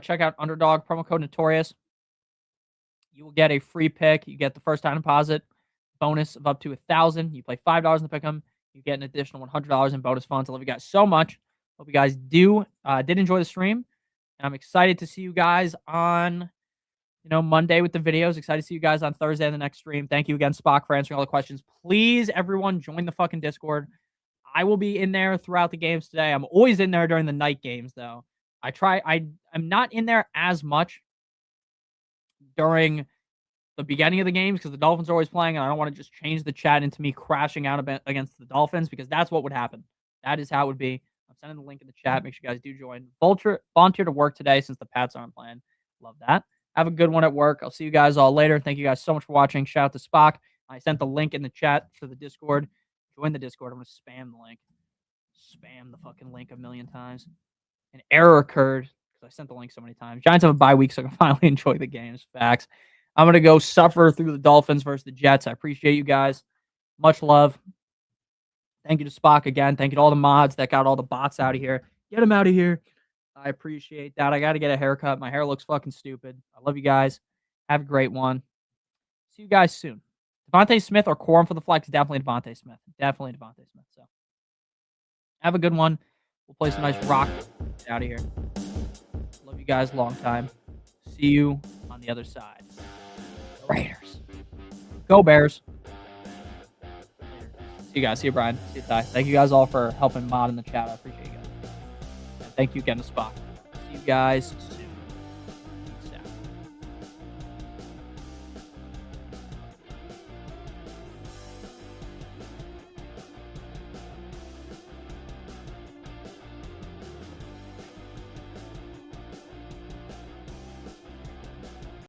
check out Underdog, promo code Notorious. You will get a free pick. You get the first time deposit bonus of up to $1,000. You play $5 in the pick'em, you get an additional $100 in bonus funds. I love you guys so much. Hope you guys did enjoy the stream, and I'm excited to see you guys on Monday with the videos. Excited to see you guys on Thursday in the next stream. Thank you again, Spock, for answering all the questions. Please, everyone, join the fucking Discord. I will be in there throughout the games today. I'm always in there during the night games, though. I'm not in there as much during the beginning of the games because the Dolphins are always playing, and I don't want to just change the chat into me crashing out against the Dolphins because that's what would happen. That is how it would be. I'm sending the link in the chat. Make sure you guys do join. Volunteer to work today since the Pats aren't playing. Love that. Have a good one at work. I'll see you guys all later. Thank you guys so much for watching. Shout out to Spock. I sent the link in the chat for the Discord. Join the Discord. I'm going to spam the link. Spam the fucking link a million times. An error occurred because I sent the link so many times. Giants have a bye week, so I can finally enjoy the games. Facts. I'm going to go suffer through the Dolphins versus the Jets. I appreciate you guys. Much love. Thank you to Spock again. Thank you to all the mods that got all the bots out of here. Get them out of here. I appreciate that. I got to get a haircut. My hair looks fucking stupid. I love you guys. Have a great one. See you guys soon. Devontae Smith or Quorum for the flex? Definitely Devontae Smith. Definitely Devontae Smith. So have a good one. We'll play some nice rock. Get out of here. Love you guys. Long time. See you on the other side. Raiders. Go Bears. See you guys. See you, Brian. See you, Ty. Thank you guys all for helping mod in the chat. I appreciate you guys. Thank you again to Spock. See you guys soon.